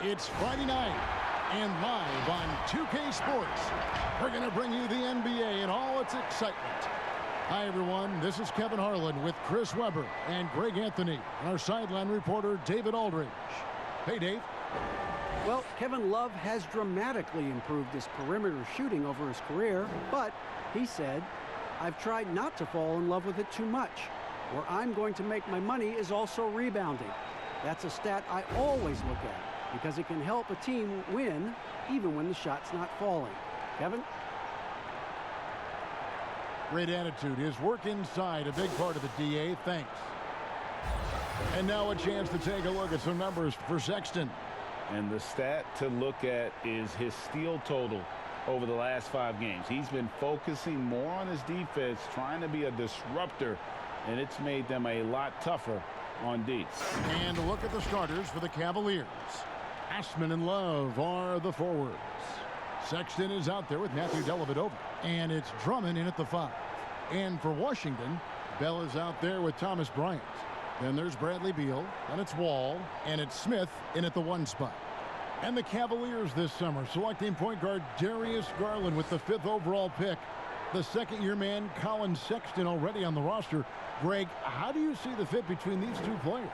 It's Friday night, and live on 2K Sports, we're going to bring you the NBA and all its excitement. Hi, everyone. This is Kevin Harlan with Chris Webber and Greg Anthony, and our sideline reporter, David Aldridge. Hey, Dave. Well, Kevin Love has dramatically improved his perimeter shooting over his career, but he said, "I've tried not to fall in love with it too much. Where I'm going to make my money is also rebounding. That's a stat I always look at because it can help a team win even when the shot's not falling." Kevin? Great attitude. His work inside, a big part of the DA. Thanks. And now a chance to take a look at some numbers for Sexton. And the stat to look at is his steal total over the last 5 games. He's been focusing more on his defense, trying to be a disruptor, and it's made them a lot tougher on D. And look at the starters for the Cavaliers. Ashman and Love are the forwards. Sexton is out there with Matthew Dellavedova. And it's Drummond in at the 5. And for Washington, Bell is out there with Thomas Bryant. Then there's Bradley Beal, and it's Wall, and it's Smith in at the 1 spot. And the Cavaliers this summer selecting point guard Darius Garland with the 5th overall pick. The second-year man, Colin Sexton, already on the roster. Greg, how do you see the fit between these two players?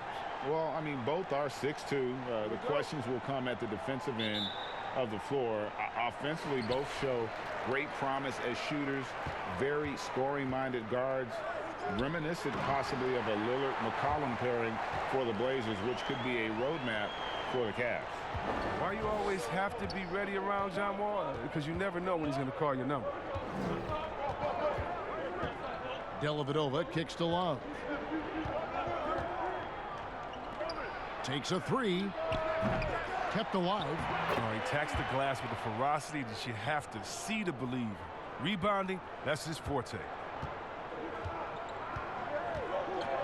Well, I mean, both are 6'2". The questions will come at the defensive end of the floor. Offensively, both show great promise as shooters, very scoring-minded guards, reminiscent possibly of a Lillard-McCollum pairing for the Blazers, which could be a roadmap for the Cavs. Why you always have to be ready around John Wall? Because you never know when he's going to call your number. Dellavedova kicks to Love. Takes a 3. Kept alive. He attacks the glass with a ferocity that you have to see to believe. Rebounding, that's his forte.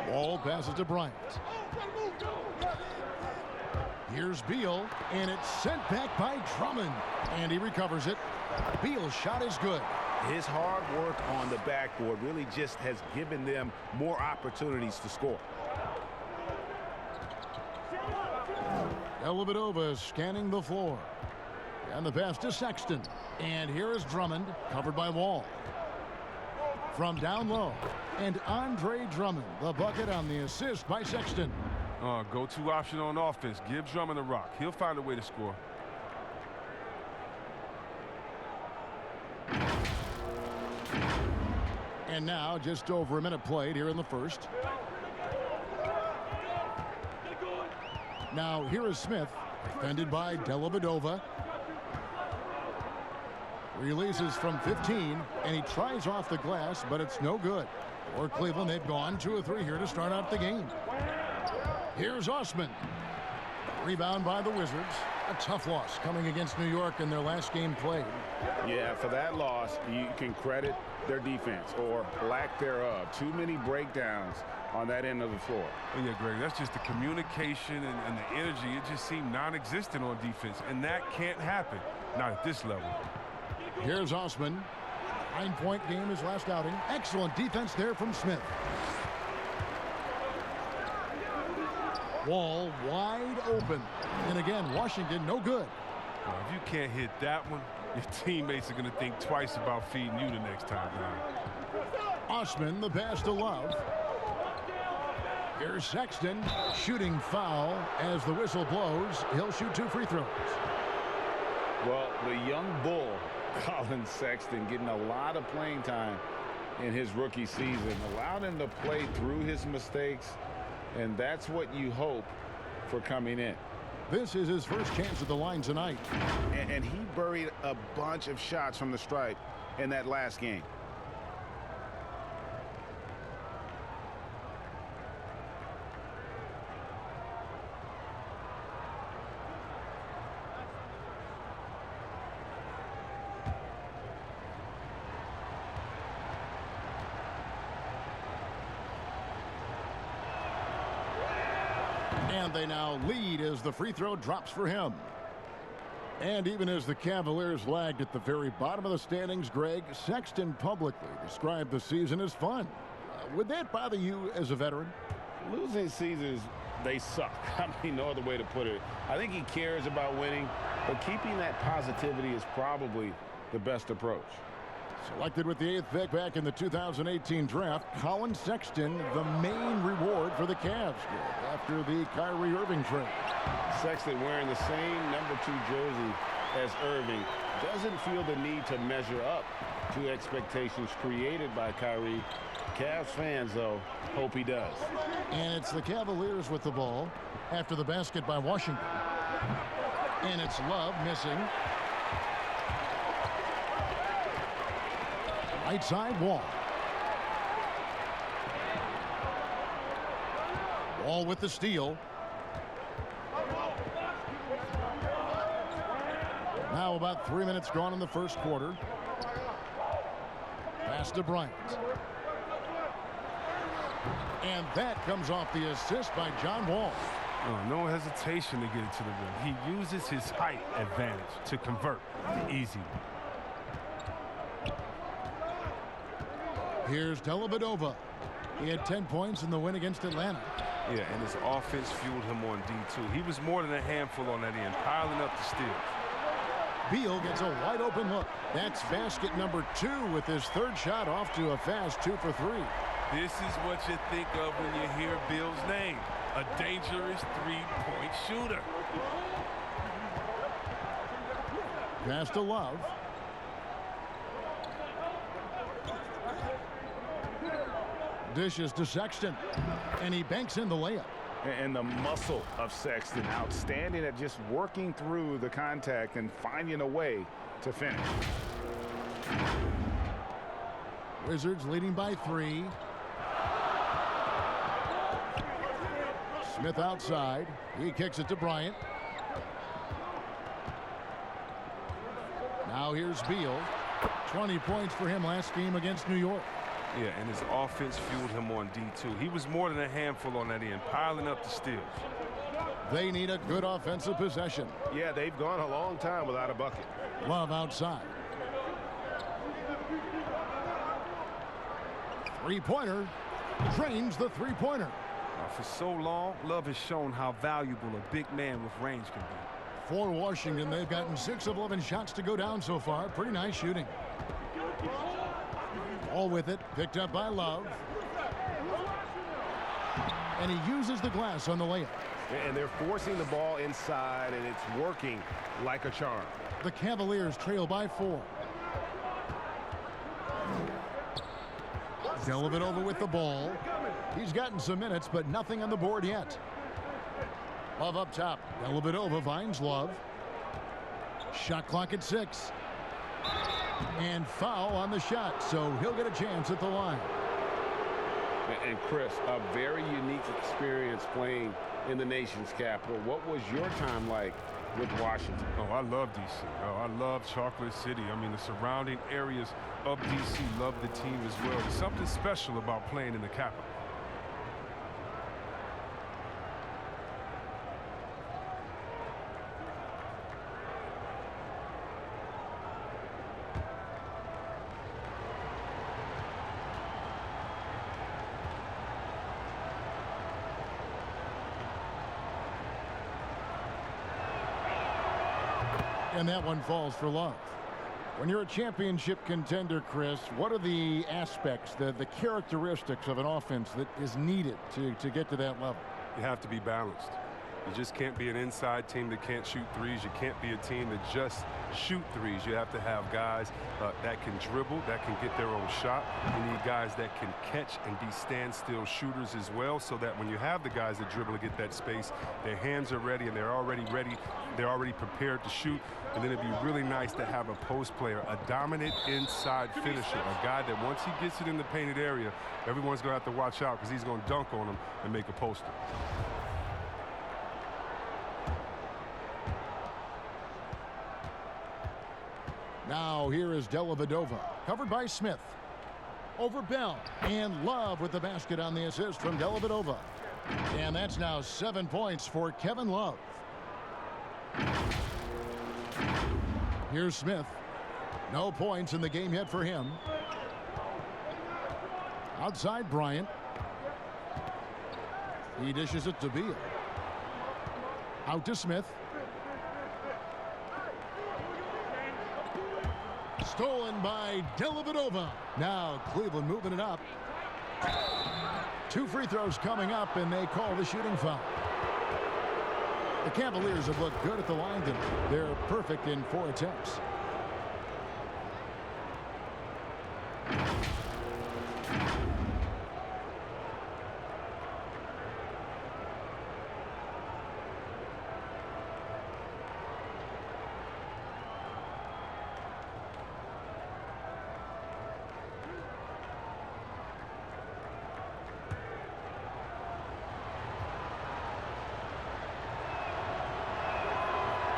Wall passes to Bryant. Here's Beal, and it's sent back by Drummond. And he recovers it. Beal's shot is good. His hard work on the backboard really just has given them more opportunities to score. Dellavedova is scanning the floor. And the pass to Sexton. And here is Drummond, covered by Wall. From down low. And Andre Drummond, the bucket on the assist by Sexton. Go-to option on offense. Give Drummond a rock. He'll find a way to score. And now just over a minute played here in the first. Now here is Smith, defended by Dellavedova. Releases from 15, and he tries off the glass, but it's no good. For Cleveland, they've gone 2 of 3 here to start out the game. Here's Osman. Rebound by the Wizards. A tough loss coming against New York in their last game played. Yeah, for that loss, you can credit their defense or lack thereof. Too many breakdowns on that end of the floor. Oh, yeah, Greg, that's just the communication and the energy. It just seemed non-existent on defense, and that can't happen, not at this level. Here's Osman. 9-point game his last outing. Excellent defense there from Smith. Wall wide open. And again, Washington no good. Well, if you can't hit that one, your teammates are going to think twice about feeding you the next time down. Osman, the pass to Love. Here's Sexton, shooting foul as the whistle blows. He'll shoot 2 free throws. Well, the young bull, Colin Sexton, getting a lot of playing time in his rookie season. Allowed him to play through his mistakes, and that's what you hope for coming in. This is his first chance at the line tonight. And he buried a bunch of shots from the stripe in that last game. And they now lead as the free throw drops for him. And even as the Cavaliers lagged at the very bottom of the standings, Greg, Sexton publicly described the season as fun. Would that bother you as a veteran? Losing seasons they suck. I mean, no other way to put it. I think he cares about winning, but keeping that positivity is probably the best approach. Selected with the 8th pick back in the 2018 draft, Colin Sexton, the main reward for the Cavs after the Kyrie Irving trade. Sexton, wearing the same number 2 jersey as Irving, doesn't feel the need to measure up to expectations created by Kyrie. Cavs fans, though, hope he does. And it's the Cavaliers with the ball after the basket by Washington. And it's Love missing. Right side, Wall. Wall with the steal. Now about 3 minutes gone in the first quarter. Pass to Bryant. And that comes off the assist by John Wall. Oh, no hesitation to get it to the rim. He uses his height advantage to convert the easy one. Here's Dellavedova. He had 10 points in the win against Atlanta. Yeah, and his offense fueled him on D2. He was more than a handful on that end, piling up the steals. Beal gets a wide open look. That's basket number 2 with his 3rd shot off to a fast 2 for 3. This is what you think of when you hear Bill's name. A dangerous 3-point shooter. Pass to Love. Dishes to Sexton. And he banks in the layup. And the muscle of Sexton, outstanding at just working through the contact and finding a way to finish. Wizards leading by 3. Smith outside. He kicks it to Bryant. Now here's Beal. 20 points for him last game against New York. Yeah, and his offense fueled him on D2. He was more than a handful on that end, piling up the steals. They need a good offensive possession. Yeah, they've gone a long time without a bucket. Love outside. Three-pointer. Drains the three-pointer. For so long, Love has shown how valuable a big man with range can be. For Washington, they've gotten 6 of 11 shots to go down so far. Pretty nice shooting. All with it, picked up by Love. And he uses the glass on the layup. And they're forcing the ball inside, and it's working like a charm. The Cavaliers trail by 4. Dellavedova with the ball. He's gotten some minutes, but nothing on the board yet. Love up top. Dellavedova finds Love. Shot clock at 6. And foul on the shot, so he'll get a chance at the line. And Chris, a very unique experience playing in the nation's capital. What was your time like with Washington? Oh, I love D.C. Oh, I love Chocolate City. I mean, the surrounding areas of D.C. love the team as well. There's something special about playing in the capital. And that one falls for Love. When you're a championship contender, Chris, what are the aspects, the characteristics of an offense that is needed to get to that level? You have to be balanced. You just can't be an inside team that can't shoot threes. You can't be a team that just shoot threes. You have to have guys that can dribble, that can get their own shot. You need guys that can catch and be standstill shooters as well, so that when you have the guys that dribble to get that space, their hands are ready and they're already ready. They're already prepared to shoot. And then it'd be really nice to have a post player, a dominant inside finisher, a guy that once he gets it in the painted area, everyone's going to have to watch out because he's going to dunk on him and make a poster. Now here is Dellavedova, covered by Smith. Over Bell, and Love with the basket on the assist from Dellavedova. And that's now 7 points for Kevin Love. Here's Smith. No points in the game yet for him. Outside Bryant. He dishes it to Beal. Out to Smith. Stolen by Dellavedova. Now Cleveland moving it up. 2 free throws coming up, and they call the shooting foul. The Cavaliers have looked good at the line tonight. They're perfect in 4 attempts.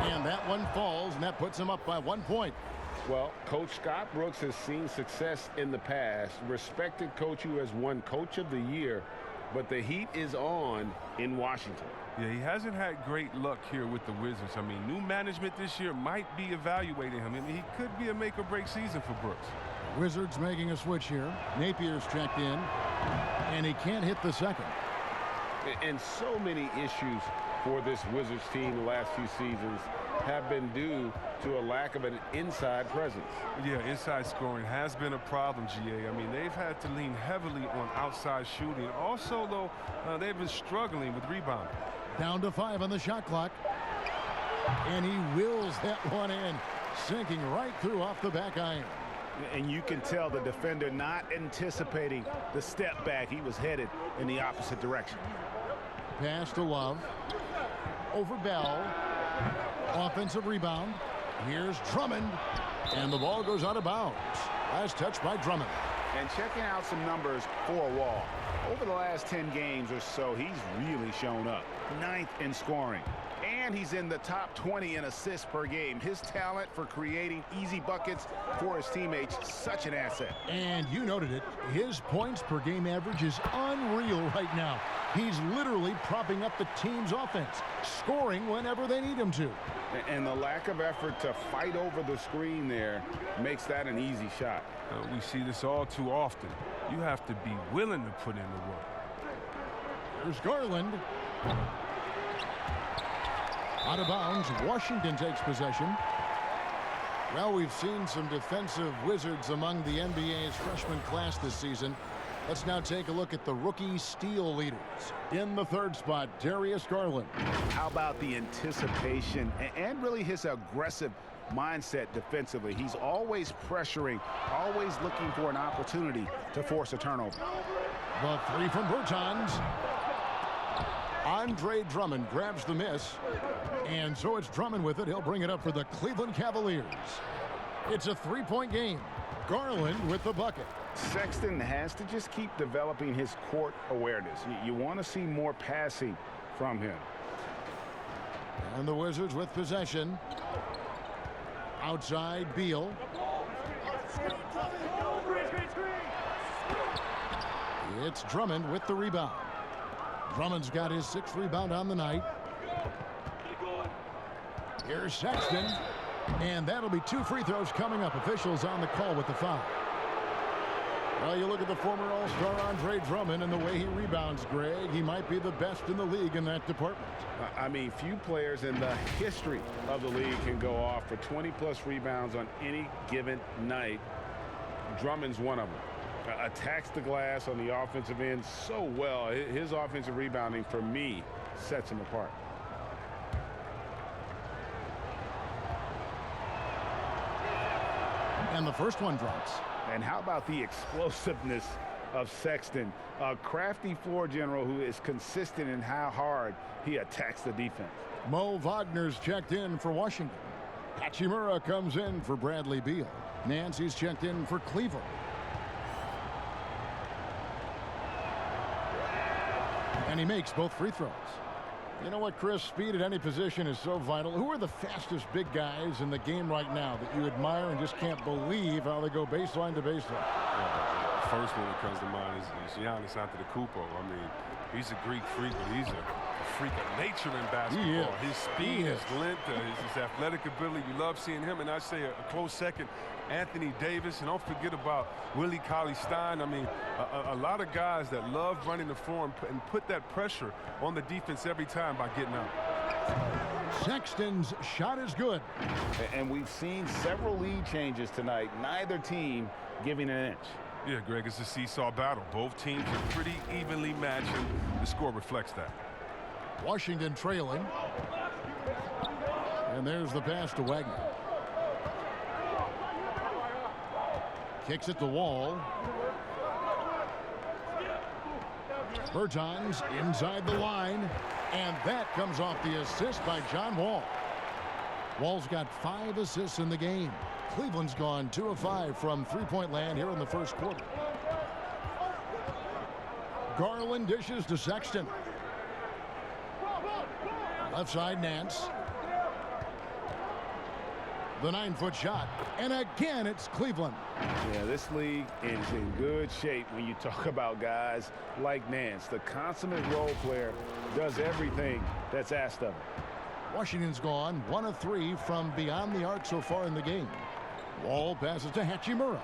And that one falls, and that puts him up by 1 point. Well, Coach Scott Brooks has seen success in the past. Respected coach who has won Coach of the Year, but the heat is on in Washington. Yeah, he hasn't had great luck here with the Wizards. I mean, new management this year might be evaluating him. I mean, he could be a make-or-break season for Brooks. Wizards making a switch here. Napier's checked in, and he can't hit the second. And so many issues for this Wizards team the last few seasons have been due to a lack of an inside presence. Yeah, inside scoring has been a problem, GA. I mean, they've had to lean heavily on outside shooting. Also, though, they've been struggling with rebounding. Down to 5 on the shot clock. And he wills that one in, sinking right through off the back iron. And you can tell the defender not anticipating the step back. He was headed in the opposite direction. Pass to Love. Over Bell. Offensive rebound. Here's Drummond. And the ball goes out of bounds. Last touch by Drummond. And checking out some numbers for Wall. Over the last 10 games or so, he's really shown up. 9th in scoring. And he's in the top 20 in assists per game. His talent for creating easy buckets for his teammates, such an asset. And you noted it. His points per game average is unreal right now. He's literally propping up the team's offense, scoring whenever they need him to. And the lack of effort to fight over the screen there makes that an easy shot. We see this all too often. You have to be willing to put in the work. Here's Garland. Out of bounds. Washington takes possession. Well, we've seen some defensive wizards among the NBA's freshman class this season. Let's now take a look at the rookie steal leaders. In the 3rd spot, Darius Garland. How about the anticipation and really his aggressive mindset defensively? He's always pressuring, always looking for an opportunity to force a turnover. The 3 from Bertans. Andre Drummond grabs the miss. And so it's Drummond with it. He'll bring it up for the Cleveland Cavaliers. It's a 3-point game. Garland with the bucket. Sexton has to just keep developing his court awareness. You want to see more passing from him. And the Wizards with possession. Outside, Beal. It's Drummond with the rebound. Drummond's got his 6th rebound on the night. Here's Sexton. And that'll be 2 free throws coming up. Officials on the call with the foul. Well, you look at the former All-Star Andre Drummond and the way he rebounds, Greg. He might be the best in the league in that department. I mean, few players in the history of the league can go off for 20-plus rebounds on any given night. Drummond's one of them. Attacks the glass on the offensive end so well. His offensive rebounding, for me, sets him apart. And the first one drops. And how about the explosiveness of Sexton, a crafty floor general who is consistent in how hard he attacks the defense. Mo Wagner's checked in for Washington. Hachimura comes in for Bradley Beal. Nancy's checked in for Cleveland. And he makes both free throws. You know what, Chris? Speed at any position is so vital. Who are the fastest big guys in the game right now that you admire and just can't believe how they go baseline to baseline? First one that comes to mind is Giannis Antetokounmpo. I mean, he's a Greek freak, but he's a freak of nature in basketball. His speed, his length, his athletic ability. You love seeing him. And I say a close second, Anthony Davis. And don't forget about Willie Cauley-Stein. I mean, a lot of guys that love running the floor and put that pressure on the defense every time by getting out. Sexton's shot is good. And we've seen several lead changes tonight. Neither team giving an inch. Yeah, Greg, it's a seesaw battle. Both teams are pretty evenly matched, and the score reflects that. Washington trailing. And there's the pass to Wagner. Kicks it to Wall. Bertans inside the line. And that comes off the assist by John Wall. Wall's got 5 assists in the game. Cleveland's gone 2 of 5 from three-point land here in the first quarter. Garland dishes to Sexton. Left side, Nance. The 9-foot shot. And again, it's Cleveland. Yeah, this league is in good shape when you talk about guys like Nance. The consummate role player does everything that's asked of him. Washington's gone 1 of 3 from beyond the arc so far in the game. Wall passes to Hachimura.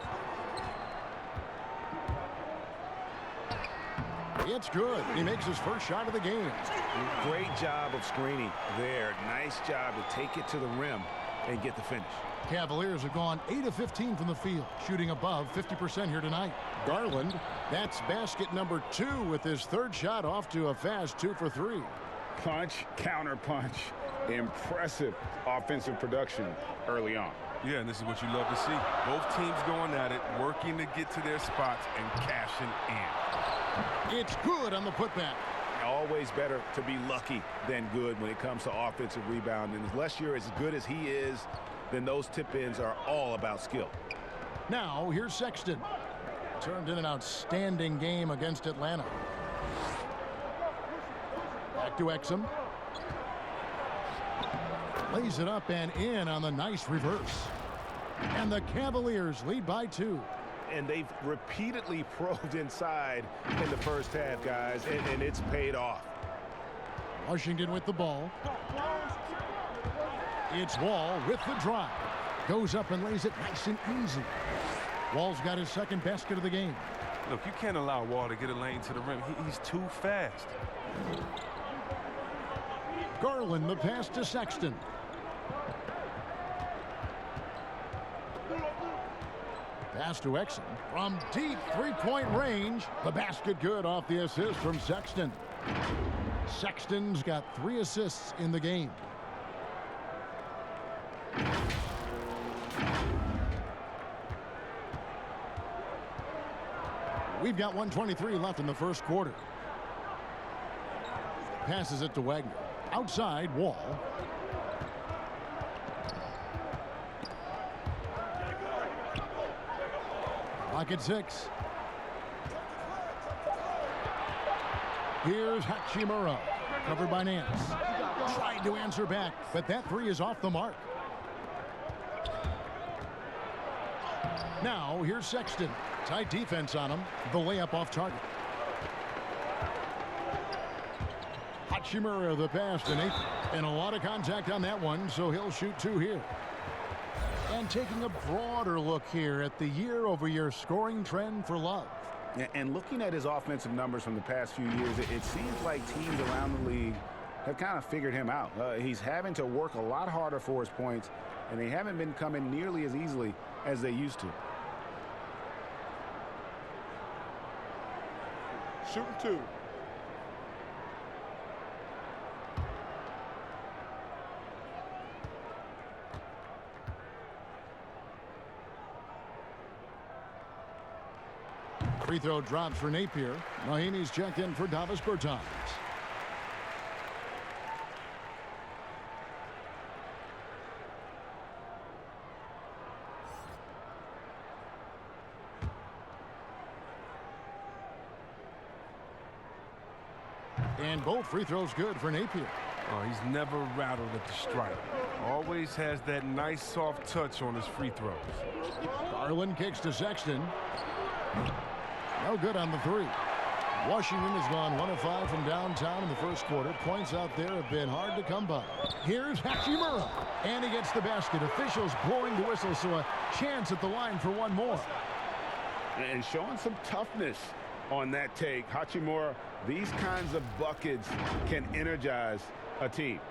It's good. He makes his first shot of the game. Great job of screening there. Nice job to take it to the rim and get the finish. Cavaliers have gone 8 of 15 from the field, shooting above 50% here tonight. Garland, that's basket number 2 with his 3rd shot off to a fast 2 for 3. Punch, counter punch. Impressive offensive production early on. Yeah, and this is what you love to see. Both teams going at it, working to get to their spots and cashing in. It's good on the putback. Always better to be lucky than good when it comes to offensive rebounding. Unless you're as good as he is, then those tip-ins are all about skill. Now, here's Sexton. Turned in an outstanding game against Atlanta. Back to Exum. Lays it up and in on the nice reverse. And the Cavaliers lead by 2. And they've repeatedly probed inside in the first half, guys, and it's paid off. Washington with the ball. It's Wall with the drive. Goes up and lays it nice and easy. Wall's got his 2nd basket of the game. Look, you can't allow Wall to get a lane to the rim. He's too fast. Garland, the pass to Sexton. Pass to Exum from deep 3-point range. The basket good off the assist from Sexton. Sexton's got 3 assists in the game. We've got 1:23 left in the first quarter. Passes it to Wagner. Outside, Wall. Clock at 6. Here's Hachimura. Covered by Nance. Tried to answer back, but that 3 is off the mark. Now, here's Sexton. Tight defense on him. The layup off target. Hachimura the pass to Nathan. And a lot of contact on that one, so he'll shoot 2 here. And taking a broader look here at the year-over-year scoring trend for Love. And looking at his offensive numbers from the past few years, it seems like teams around the league have kind of figured him out. He's having to work a lot harder for his points, and they haven't been coming nearly as easily as they used to. Shooting 2. Free throw drops for Napier. Mahinmi's checked in for Davis Bertans. And both free throws good for Napier. Oh, he's never rattled at the stripe. Always has that nice soft touch on his free throws. Garland kicks to Sexton. No good on the 3. Washington has gone 1 of 5 from downtown in the first quarter. Points out there have been hard to come by. Here's Hachimura. And he gets the basket. Officials blowing the whistle, so a chance at the line for one more. And showing some toughness on that take. Hachimura, these kinds of buckets can energize a team.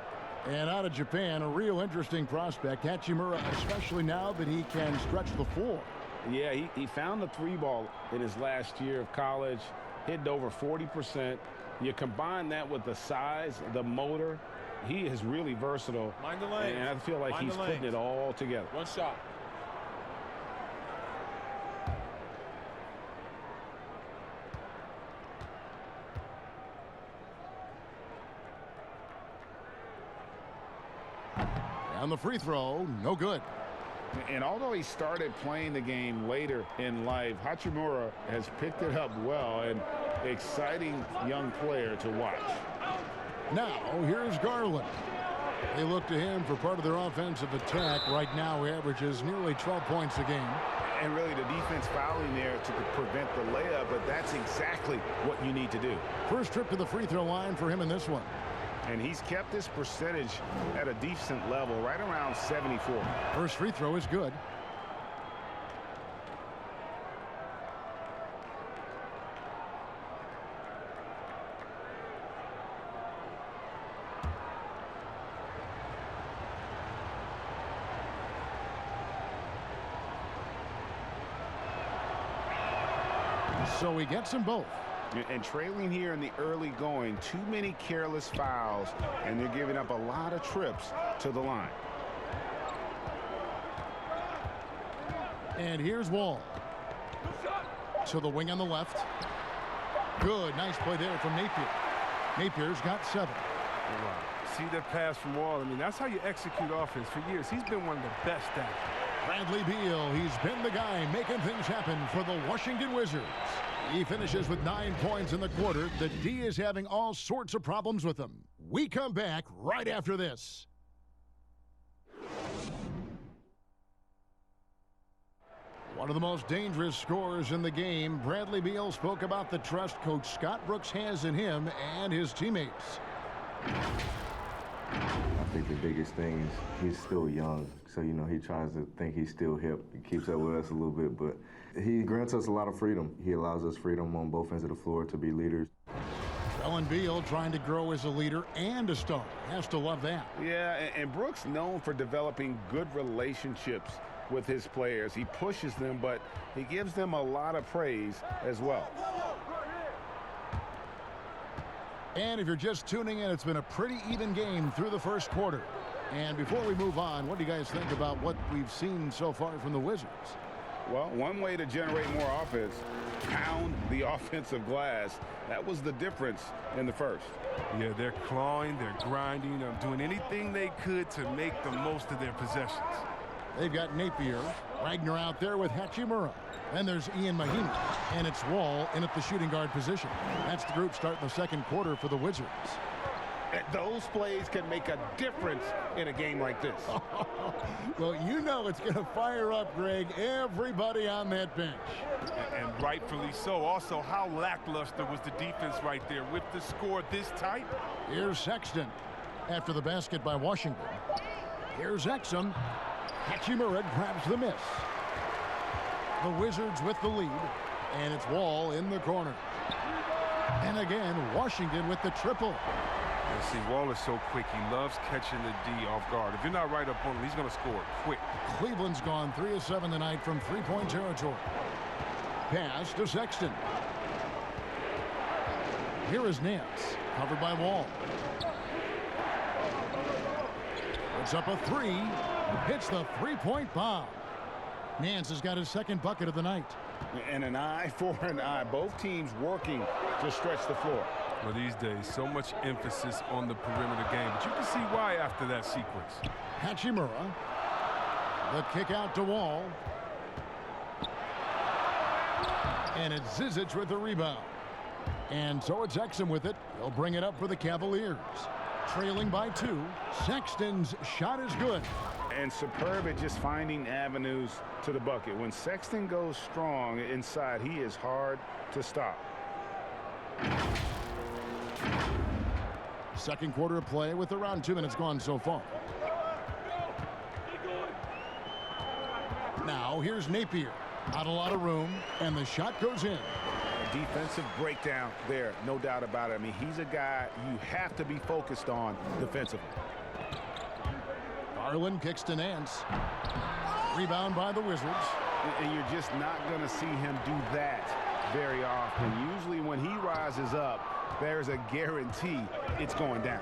And out of Japan, a real interesting prospect, Hachimura, especially now that he can stretch the floor. Yeah, he found the three ball in his last year of college, hitting over 40%. You combine that with the size, the motor, he is really versatile. Mind the lanes. And I feel like he's putting it all together. One shot. And the free throw, no good. And although he started playing the game later in life, Hachimura has picked it up well, and exciting young player to watch. Now, here's Garland. They look to him for part of their offensive attack. Right now, he averages nearly 12 points a game. And really the defense fouling there to prevent the layup, but that's exactly what you need to do. First trip to the free throw line for him in this one. And he's kept this percentage at a decent level, right around 74. First free throw is good. So he gets them both. And trailing here in the early going, too many careless fouls, and they're giving up a lot of trips to the line. And here's Wall. To the wing on the left. Good, nice play there from Napier. Napier's got 7. Wow. See that pass from Wall? I mean, that's how you execute offense. For years, he's been one of the best at it. Bradley Beal, he's been the guy making things happen for the Washington Wizards. He finishes with 9 points in the quarter. The D is having all sorts of problems with him. We come back right after this. One of the most dangerous scorers in the game, Bradley Beal spoke about the trust Coach Scott Brooks has in him and his teammates. I think the biggest thing is he's still young. So, you know, he tries to think he's still hip. He keeps up with us a little bit, but he grants us a lot of freedom. He allows us freedom on both ends of the floor to be leaders. Trellin Beal trying to grow as a leader and a star. Has to love that. Yeah, and Brooks known for developing good relationships with his players. He pushes them, but he gives them a lot of praise as well. And if you're just tuning in, it's been a pretty even game through the first quarter. And before we move on, what do you guys think about what we've seen so far from the Wizards? Well, one way to generate more offense, pound the offensive glass. That was the difference in the first. Yeah, they're clawing, they're grinding, doing anything they could to make the most of their possessions. They've got Napier, Wagner out there with Hachimura. Then there's Ian Mahinmi, and it's Wall in at the shooting guard position. That's the group starting the second quarter for the Wizards. Those plays can make a difference in a game like this. Well, you know it's going to fire up, Greg, everybody on that bench. And rightfully so. Also, how lackluster was the defense right there with the score this tight? Here's Sexton after the basket by Washington. Here's Exum. Hachimura grabs the miss. The Wizards with the lead, and it's Wall in the corner. And again, Washington with the triple. And see, Wall is so quick. He loves catching the D off guard. If you're not right up on him, he's going to score quick. Cleveland's gone 3 of 7 tonight from three-point territory. Pass to Sexton. Here is Nance, covered by Wall. Puts up a 3, hits the three-point bomb. Nance has got his second bucket of the night. And an eye for an eye. Both teams working to stretch the floor. Well, these days, so much emphasis on the perimeter game, but you can see why after that sequence. Hachimura. The kick out to Wall. And it's Zizic with the rebound. And so it's Exum with it. He'll bring it up for the Cavaliers. Trailing by 2. Sexton's shot is good. And superb at just finding avenues to the bucket. When Sexton goes strong inside, he is hard to stop. Second quarter of play with around 2 minutes gone so far. Now here's Napier. Not a lot of room, and the shot goes in. A defensive breakdown there, no doubt about it. I mean, he's a guy you have to be focused on defensively. Garland kicks to Nance. Rebound by the Wizards. And you're just not going to see him do that very often. Usually when he rises up, there's a guarantee it's going down.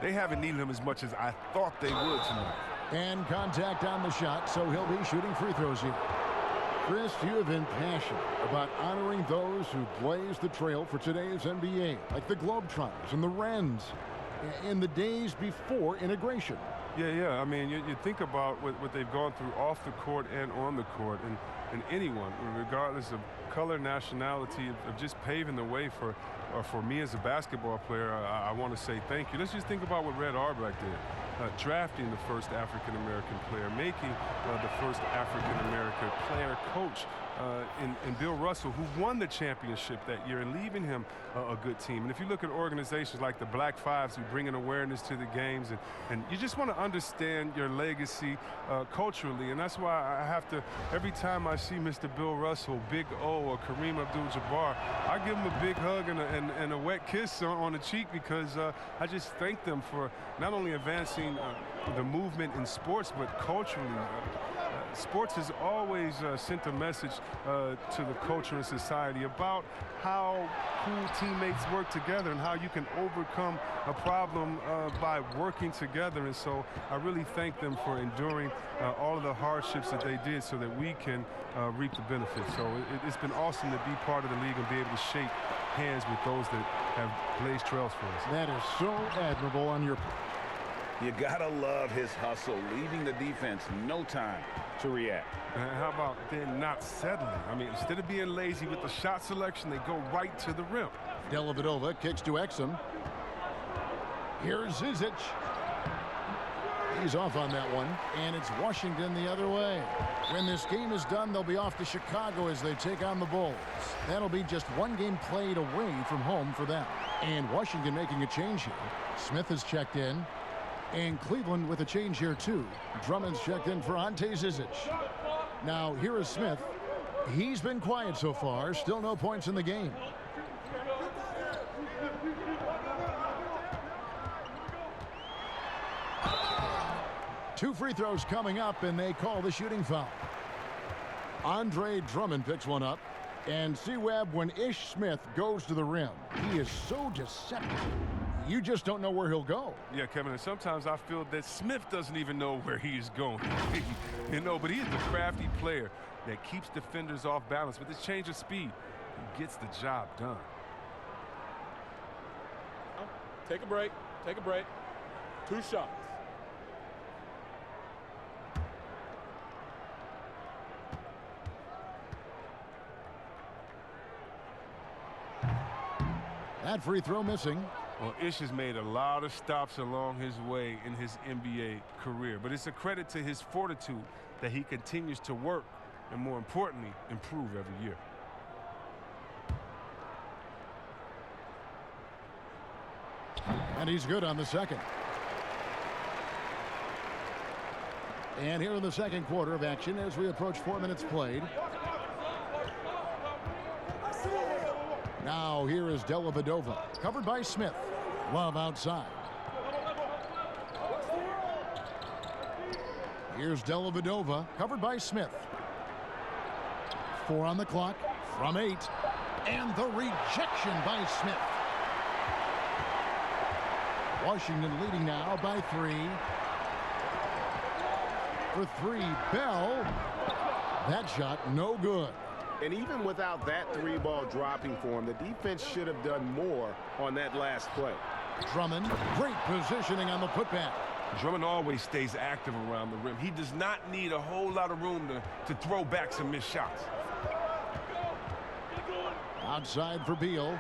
They haven't needed him as much as I thought they would tonight. And contact on the shot, so he'll be shooting free throws here. Chris, you have been passionate about honoring those who blaze the trail for today's NBA, like the Globetrotters and the Wrens, in the days before integration. Yeah. I mean, you think about what they've gone through off the court and on the court, and anyone, regardless of color, nationality, of just paving the way for me as a basketball player. I want to say thank you. Let's just think about what Red Auerbach did. Drafting the first African-American player, making the first African-American player coach in Bill Russell, who won the championship that year, and leaving him a good team. And if you look at organizations like the Black Fives, who bring an awareness to the games, and you just want to understand your legacy culturally. And that's why I have to, every time I see Mr. Bill Russell, Big O, or Kareem Abdul-Jabbar, I give him a big hug and a wet kiss on the cheek, because I just thank them for not only advancing the movement in sports, but culturally. Sports has always sent a message to the culture and society about how cool teammates work together and how you can overcome a problem by working together. And so I really thank them for enduring all of the hardships that they did so that we can reap the benefits. So it's been awesome to be part of the league and be able to shake hands with those that have blazed trails for us. That is so admirable on your part. You gotta love his hustle, leaving the defense no time to react. And how about then not settling? I mean, instead of being lazy with the shot selection, they go right to the rim. Dellavedova kicks to Exum. Here's Zizic. He's off on that one, and it's Washington the other way. When this game is done, they'll be off to Chicago as they take on the Bulls. That'll be just one game played away from home for them. And Washington making a change here. Smith has checked in. And Cleveland with a change here, too. Drummond's checked in for Ante Zizic. Now, here is Smith. He's been quiet so far. Still no points in the game. Two free throws coming up, and they call the shooting foul. Andre Drummond picks one up. And C-Web, when Ish Smith goes to the rim, he is so deceptive. You just don't know where he'll go. Yeah, Kevin, and sometimes I feel that Smith doesn't even know where he's going. But he's the crafty player that keeps defenders off balance. With his change of speed, he gets the job done. Take a break. Take a break. 2 shots. That free throw missing. Well, Ish has made a lot of stops along his way in his NBA career, but it's a credit to his fortitude that he continues to work and, more importantly, improve every year. And he's good on the second. And here in the second quarter of action as we approach 4 minutes played. Now here is Dellavedova, covered by Smith. Love outside. Here's Dellavedova, covered by Smith. 4 on the clock from 8. And the rejection by Smith. Washington leading now by 3. For 3, Bell. That shot no good. And even without that 3-ball dropping for him, the defense should have done more on that last play. Drummond, great positioning on the putback. Drummond always stays active around the rim. He does not need a whole lot of room to throw back some missed shots. Outside for Beal.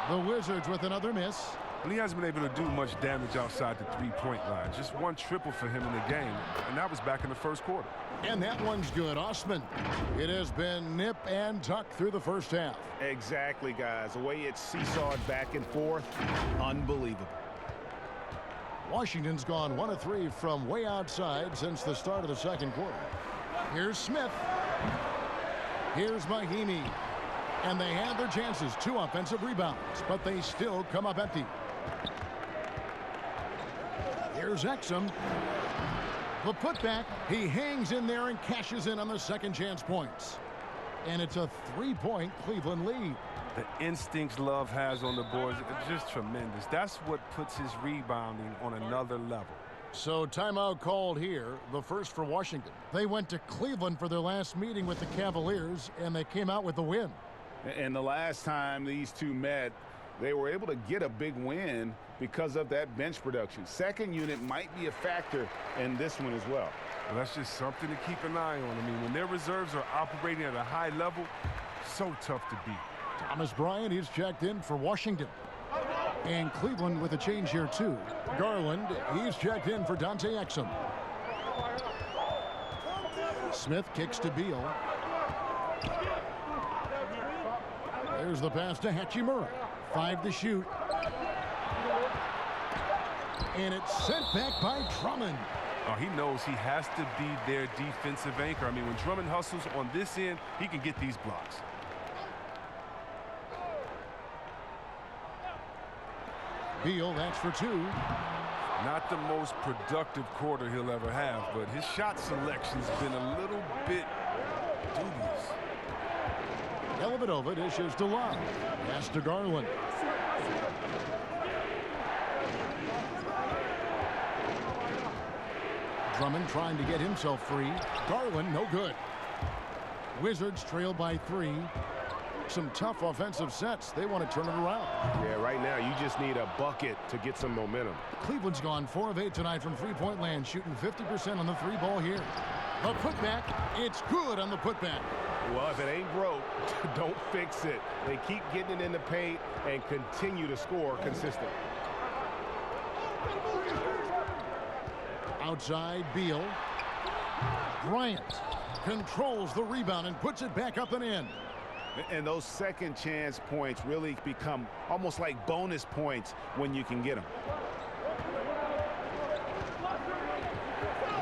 The Wizards with another miss. And he hasn't been able to do much damage outside the three-point line. Just 1 triple for him in the game, and that was back in the first quarter. And that one's good. Osman. It has been nip and tuck through the first half. Exactly, guys. The way it's seesawed back and forth, unbelievable. Washington's gone 1 of 3 from way outside since the start of the second quarter. Here's Smith. Here's Mahimi. And they had their chances. 2 offensive rebounds, but they still come up empty. Here's Exum. The putback. He hangs in there and cashes in on the second chance points. And it's a 3-point Cleveland lead. The instincts Love has on the boards are just tremendous. That's what puts his rebounding on another level. So timeout called here, the first for Washington. They went to Cleveland for their last meeting with the Cavaliers, and they came out with the win. And the last time these two met, they were able to get a big win because of that bench production. Second unit might be a factor in this one as well. Well, that's just something to keep an eye on. I mean, when their reserves are operating at a high level, so tough to beat. Thomas Bryant, he's checked in for Washington. And Cleveland with a change here, too. Garland, he's checked in for Dante Exum. Smith kicks to Beal. There's the pass to Hachimura. 5 to shoot. And it's sent back by Drummond. Oh, he knows he has to be their defensive anchor. I mean, when Drummond hustles on this end, he can get these blocks. Beal, that's for 2. Not the most productive quarter he'll ever have, but his shot selection's been a little bit dubious. Dellavedova dishes to Love. Pass to Garland. Drummond trying to get himself free. Garland, no good. Wizards trail by 3. Some tough offensive sets. They want to turn it around. Yeah, right now you just need a bucket to get some momentum. Cleveland's gone 4 of 8 tonight from three-point land, shooting 50% on the 3 ball here. The putback, it's good on the putback. Well, if it ain't broke, don't fix it. They keep getting it in the paint and continue to score consistently. Outside, Beal. Bryant controls the rebound and puts it back up and in. And those second chance points really become almost like bonus points when you can get them.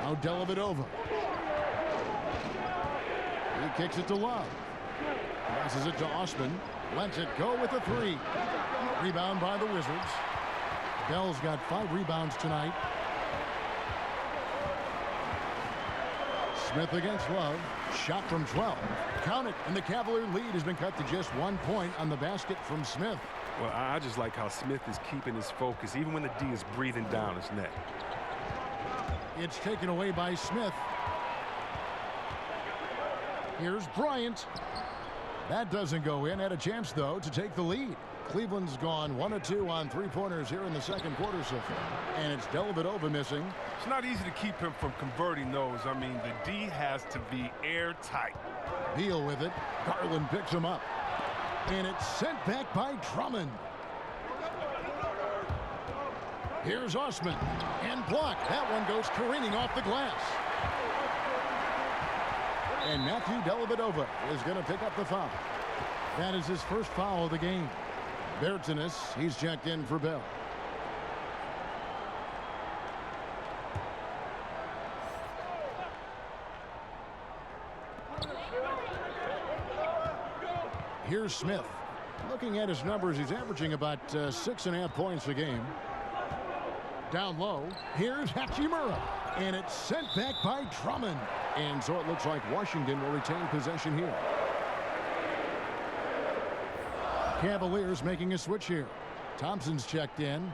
Now Dellavedova. He kicks it to Love. Passes it to Osman. Lets it go with a 3. Rebound by the Wizards. Bell's got 5 rebounds tonight. Smith against Love. Shot from 12. Count it, and the Cavalier lead has been cut to just 1 point on the basket from Smith. Well, I just like how Smith is keeping his focus, even when the D is breathing down his neck. It's taken away by Smith. Here's Bryant. That doesn't go in. Had a chance, though, to take the lead. Cleveland's gone 1 of 2 on 3-pointers here in the second quarter so far. And it's Dellavedova missing. It's not easy to keep him from converting those. I mean, the D has to be airtight. Beal with it. Garland picks him up. And it's sent back by Drummond. Here's Osman. And blocked. That one goes careening off the glass. And Matthew Dellavedova is going to pick up the foul. That is his first foul of the game. Bertanis, he's checked in for Bell. Here's Smith. Looking at his numbers, he's averaging about 6.5 points a game. Down low, here's Hachimura. And it's sent back by Drummond. And so it looks like Washington will retain possession here. Cavaliers making a switch here. Thompson's checked in.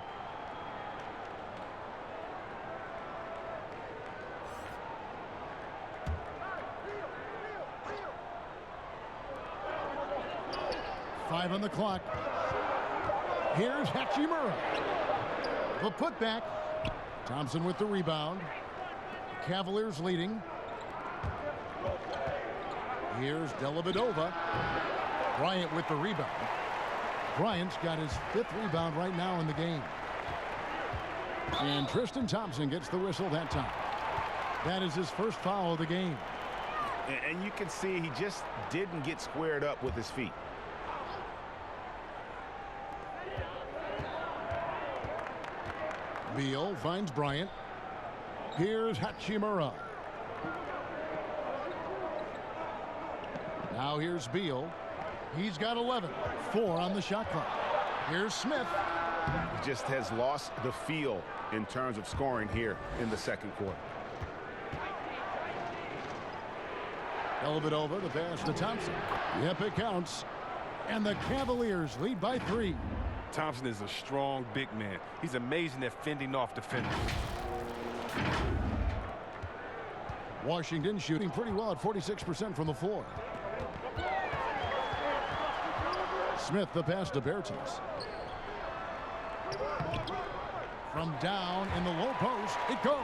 Five on the clock. Here's Hachimura. The putback. Thompson with the rebound. Cavaliers leading. Here's Dellavedova. Bryant with the rebound. Bryant's got his 5th rebound right now in the game. And Tristan Thompson gets the whistle that time. That is his first foul of the game. And you can see he just didn't get squared up with his feet. Beal finds Bryant. Here's Hachimura. Now here's Beal. He's got 11. 4 on the shot clock. Here's Smith. He just has lost the feel in terms of scoring here in the second quarter. Dellavedova, the pass to Thompson. Yep, it counts. And the Cavaliers lead by 3. Thompson is a strong big man. He's amazing at fending off defenders. Washington shooting pretty well at 46% from the floor. Smith, the pass to Bertans. From down in the low post, it goes.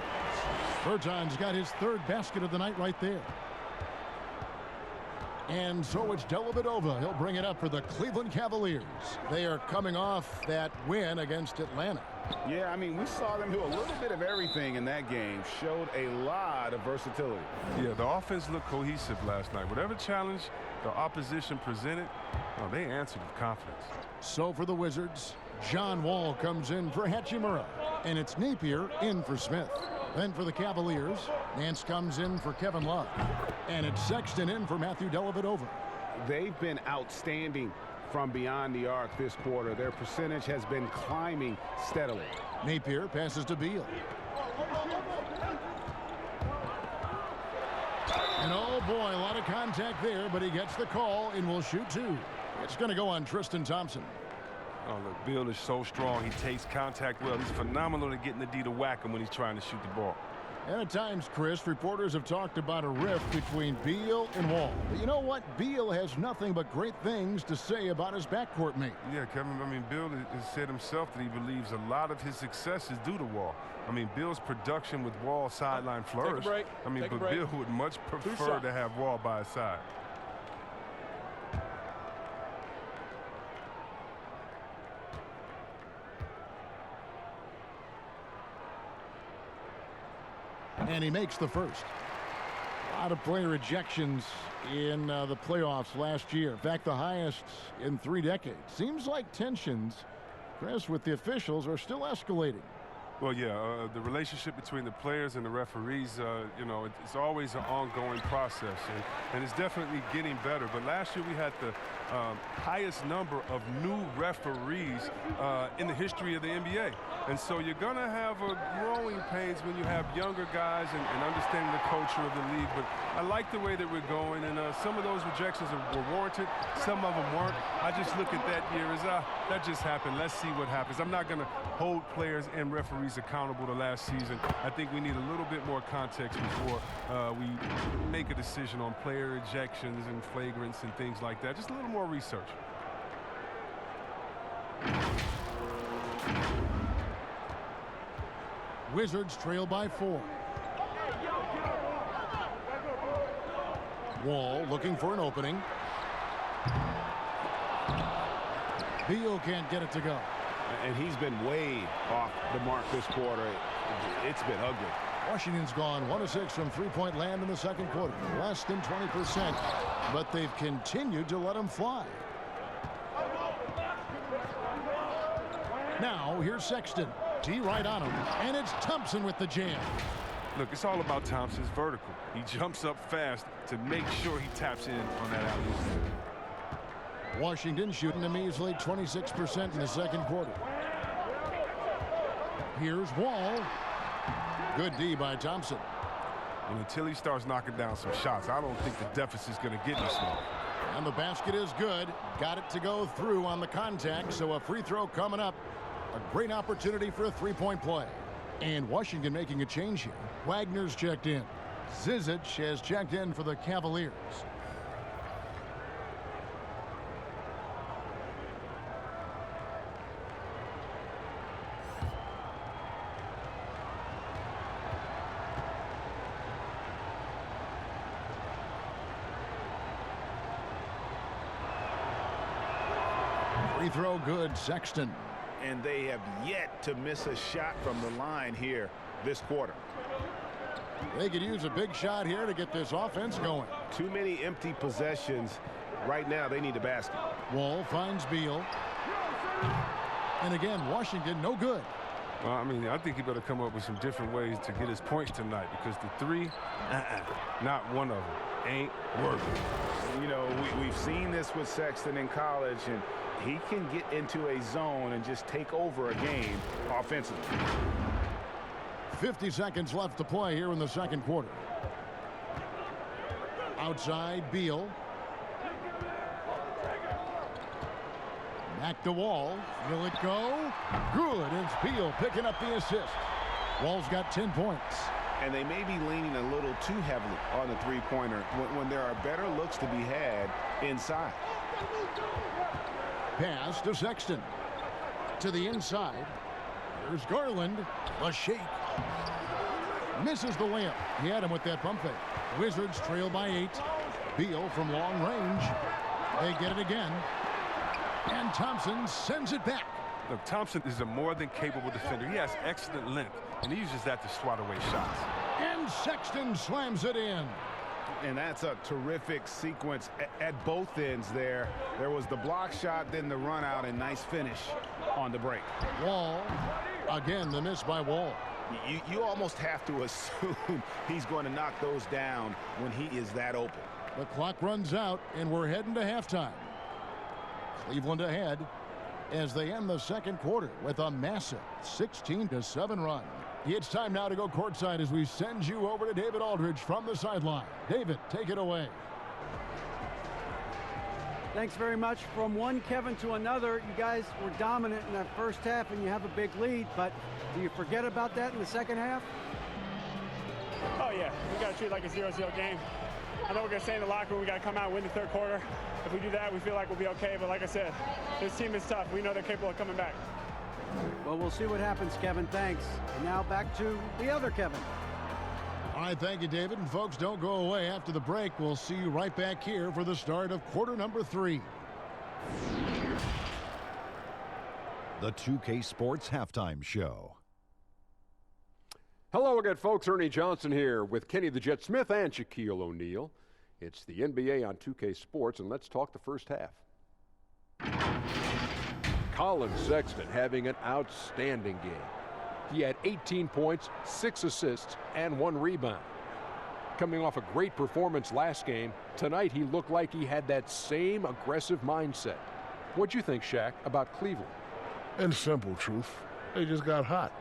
Bertans got his 3rd basket of the night right there. And so it's Dellavedova. He'll bring it up for the Cleveland Cavaliers. They are coming off that win against Atlanta. Yeah, I mean, we saw them do a little bit of everything in that game. Showed a lot of versatility. Yeah, the offense looked cohesive last night. Whatever challenge the opposition presented, they answered with confidence. So for the Wizards, John Wall comes in for Hachimura. And it's Napier in for Smith. Then for the Cavaliers, Nance comes in for Kevin Love. And it's Sexton in for Matthew Dellavedova. They've been outstanding from beyond the arc this quarter. Their percentage has been climbing steadily. Napier passes to Beal. And oh boy, a lot of contact there, but he gets the call and will shoot 2. It's going to go on Tristan Thompson. Oh, look, Beal is so strong. He takes contact well. He's phenomenal at getting the D to whack him when he's trying to shoot the ball. And at times, Chris, reporters have talked about a rift between Beal and Wall. But you know what? Beal has nothing but great things to say about his backcourt mate. Yeah, Kevin, I mean, Beal has said himself that he believes a lot of his success is due to Wall. I mean, Bill's production with Wall sideline flourished. Take a break. I mean, but Bill would much prefer to have Wall by his side. And he makes the first. A lot of player ejections in the playoffs last year. In fact, the highest in 3 decades. Seems like tensions, Chris, with the officials are still escalating. Well, yeah, the relationship between the players and the referees, you know, it's always an ongoing process, and it's definitely getting better. But last year we had the highest number of new referees in the history of the NBA. And so you're going to have growing pains when you have younger guys and understanding the culture of the league. But I like the way that we're going, and some of those rejections were warranted. Some of them weren't. I just look at that year as, that just happened. Let's see what happens. I'm not going to hold players and referees accountable to last season. I think we need a little bit more context before we make a decision on player ejections and flagrants and things like that. Just a little more research. Wizards trail by 4. Wall looking for an opening. Beal can't get it to go. And he's been way off the mark this quarter. It's been ugly. Washington's gone 1 of 6 from three-point land in the second quarter. Less than 20%, but they've continued to let him fly. Now, here's Sexton. D right on him, and it's Thompson with the jam. Look, it's all about Thompson's vertical. He jumps up fast to make sure he taps in on that alley-oop. Washington shooting a measly 26% in the second quarter. Here's Wall. Good D by Thompson. And until he starts knocking down some shots, I don't think the deficit's going to get this long. And the basket is good. Got it to go through on the contact, so a free throw coming up. A great opportunity for a three-point play. And Washington making a change here. Wagner's checked in. Zizic has checked in for the Cavaliers. Free throw good, Sexton. And they have yet to miss a shot from the line here this quarter. They could use a big shot here to get this offense going. Too many empty possessions. Right now, they need a basket. Wall finds Beal. And again, Washington no good. Well, I mean, I think he better come up with some different ways to get his points tonight, because the three, not one of them ain't working. You know, we've seen this with Sexton in college, and he can get into a zone and just take over a game offensively. 50 seconds left to play here in the second quarter. Outside, Beal. Back to Wall. Will it go? Good. It's Beal picking up the assist. Wall's got 10 points. And they may be leaning a little too heavily on the three-pointer when there are better looks to be had inside. Pass to Sexton. To the inside. Here's Garland. A shake. Misses the layup. He had him with that pump fake. Wizards trail by 8. Beal from long range. They get it again. And Thompson sends it back. Look, Thompson is a more than capable defender. He has excellent length, and he uses that to swat away shots. And Sexton slams it in. And that's a terrific sequence at both ends there. There was the block shot, then the run out, and nice finish on the break. Wall. Again, the miss by Wall. You almost have to assume he's going to knock those down when he is that open. The clock runs out, and we're heading to halftime. Cleveland ahead as they end the second quarter with a massive 16-7 run. It's time now to go courtside as we send you over to David Aldridge from the sideline. David, take it away. Thanks very much. From one Kevin to another, you guys were dominant in that first half and you have a big lead, but do you forget about that in the second half? Oh yeah, we got to treat it like a 0-0 game. I know we're going to stay in the locker room. We got to come out and win the third quarter. If we do that, we feel like we'll be okay. But like I said, this team is tough. We know they're capable of coming back. Well, we'll see what happens, Kevin. Thanks. And now back to the other Kevin. All right, thank you, David. And folks, don't go away. After the break, we'll see you right back here for the start of quarter number 3. The 2K Sports Halftime Show. Hello again, folks. Ernie Johnson here with Kenny the Jet Smith and Shaquille O'Neal. It's the NBA on 2K Sports, and let's talk the first half. Colin Sexton having an outstanding game. He had 18 points, 6 assists, and 1 rebound. Coming off a great performance last game, tonight he looked like he had that same aggressive mindset. What'd you think, Shaq, about Cleveland? In simple truth, they just got hot.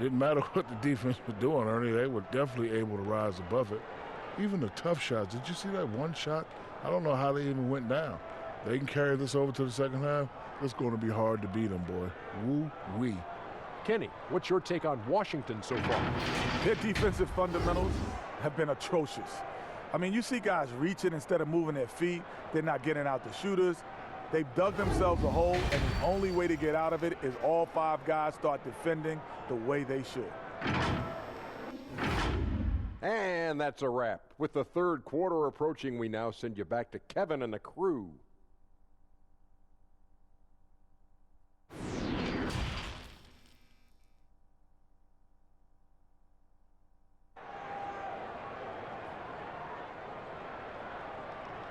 Didn't matter what the defense was doing, Ernie. They were definitely able to rise above it. Even the tough shots. Did you see that one shot? I don't know how they even went down. They can carry this over to the second half. It's going to be hard to beat them, boy. Woo-wee. Kenny, what's your take on Washington so far? Their defensive fundamentals have been atrocious. I mean, you see guys reaching instead of moving their feet. They're not getting out the shooters. They've dug themselves a hole, and the only way to get out of it is all 5 guys start defending the way they should. And that's a wrap. With the third quarter approaching, we now send you back to Kevin and the crew.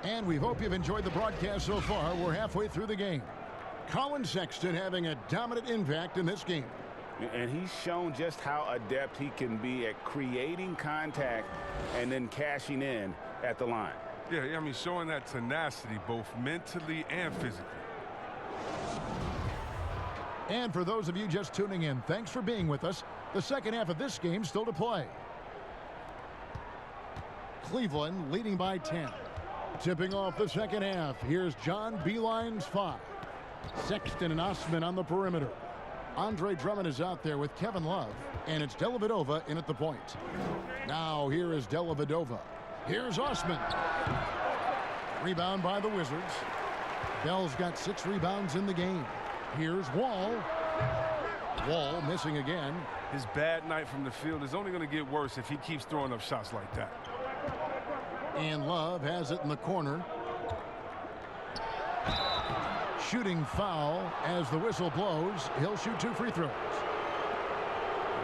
And we hope you've enjoyed the broadcast so far. We're halfway through the game. Colin Sexton having a dominant impact in this game. And he's shown just how adept he can be at creating contact and then cashing in at the line. Yeah, I mean, showing that tenacity both mentally and physically. And for those of you just tuning in, thanks for being with us. The second half of this game still to play. Cleveland leading by 10. Tipping off the second half, here's John Beeline's 5. Sexton and Osman on the perimeter. Andre Drummond is out there with Kevin Love, and it's Dellavedova in at the point. Now here is Dellavedova. Here's Osman. Rebound by the Wizards. Bell's got 6 rebounds in the game. Here's Wall. Wall missing again. His bad night from the field is only going to get worse if he keeps throwing up shots like that. And Love has it in the corner. Shooting foul as the whistle blows. He'll shoot 2 free throws.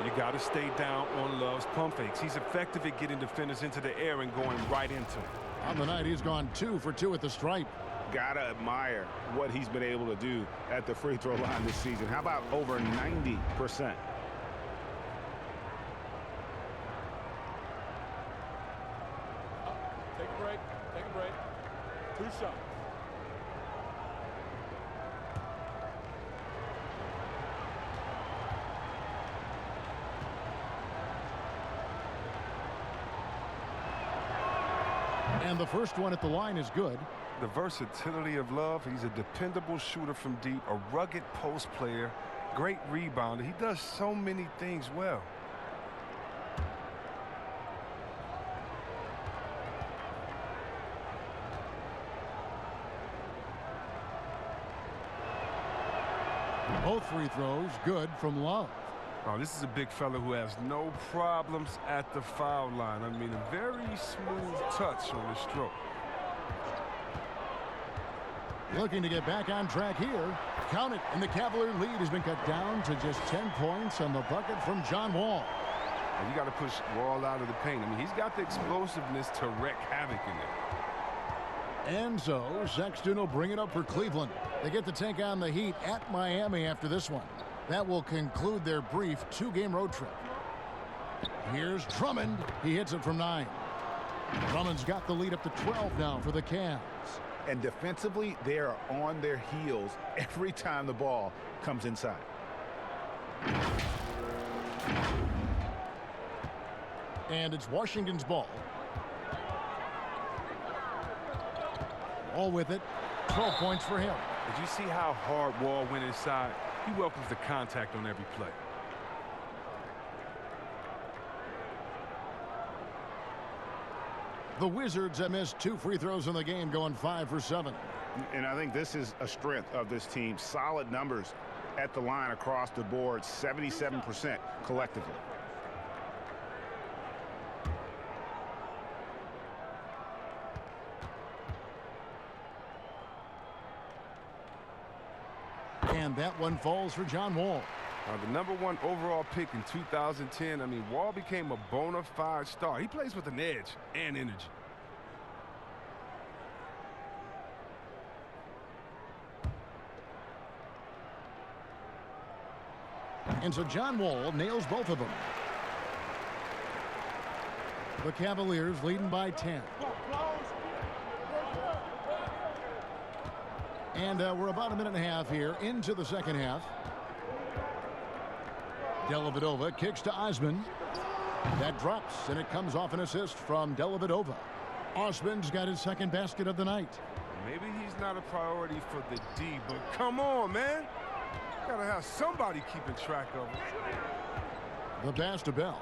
You got to stay down on Love's pump fakes. He's effective at getting defenders into the air and going right into them. On the night, he's gone 2 for 2 at the stripe. Gotta admire what he's been able to do at the free throw line this season. How about over 90%? Take a break. Take a break. 2 shots. And the first one at the line is good. The versatility of Love, he's a dependable shooter from deep, a rugged post player, great rebounder. He does so many things well. Both free throws good from Love. Oh, this is a big fella who has no problems at the foul line. I mean, a very smooth touch on the stroke. Looking to get back on track here. Count it, and the Cavalier lead has been cut down to just 10 points on the bucket from John Wall. And you got to push Wall out of the paint. I mean, he's got the explosiveness to wreak havoc in there. And so Sexton will bring it up for Cleveland. They get to take on the Heat at Miami after this one. That will conclude their brief 2-game road trip. Here's Drummond. He hits it from 9. Drummond's got the lead up to 12 now for the Cavs. And defensively, they are on their heels every time the ball comes inside. And it's Washington's ball. All with it. 12 points for him. Did you see how hard Wall went inside? He welcomes the contact on every play. The Wizards have missed 2 free throws in the game, going 5 for 7. And I think this is a strength of this team. Solid numbers at the line across the board, 77% collectively. And that one falls for John Wall. The #1 overall pick in 2010, I mean, Wall became a bona fide star. He plays with an edge and energy. And so John Wall nails both of them. The Cavaliers leading by 10. And we're about a minute and a half here into the second half. Dellavedova kicks to Osman. That drops, and it comes off an assist from Dellavedova. Osman's got his second basket of the night. Maybe he's not a priority for the D, but come on, man. Gotta have somebody keeping track of it. The pass to Bell.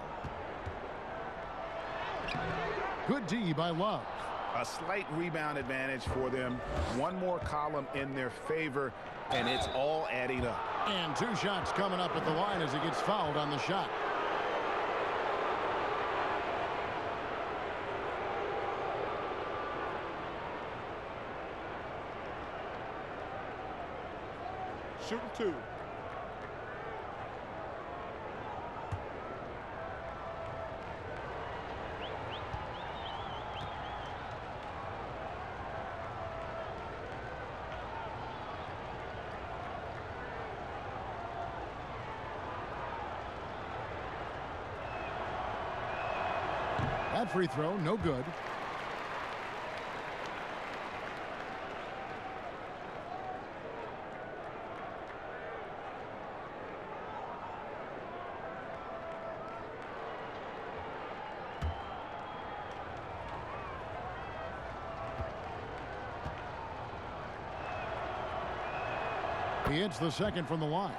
Good D by Love. A slight rebound advantage for them. One more column in their favor, and it's all adding up. And 2 shots coming up at the line as he gets fouled on the shot. Shooting 2. That free throw, no good. He hits the second from the line.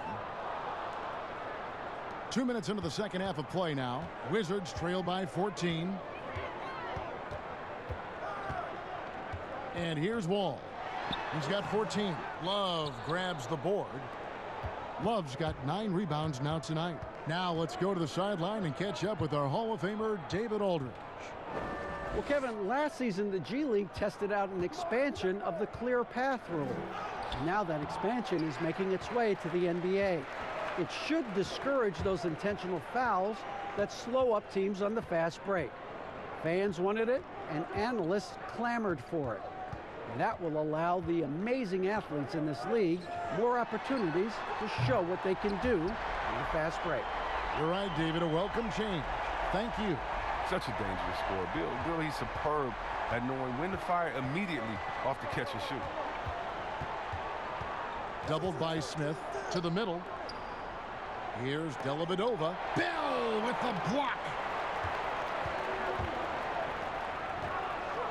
2 minutes into the second half of play now. Wizards trail by 14. And here's Wall. He's got 14. Love grabs the board. Love's got 9 rebounds now tonight. Now let's go to the sideline and catch up with our Hall of Famer, David Aldridge. Well, Kevin, last season the G League tested out an expansion of the clear path rule. And now that expansion is making its way to the NBA. It should discourage those intentional fouls that slow up teams on the fast break. Fans wanted it, and analysts clamored for it. That will allow the amazing athletes in this league more opportunities to show what they can do on the fast break. You're right, David. A welcome change. Thank you. Such a dangerous scorer. Bill, he's superb at knowing when to fire immediately off the catch and shoot. Doubled by Smith to the middle. Here's Dellavedova. Bell with the block.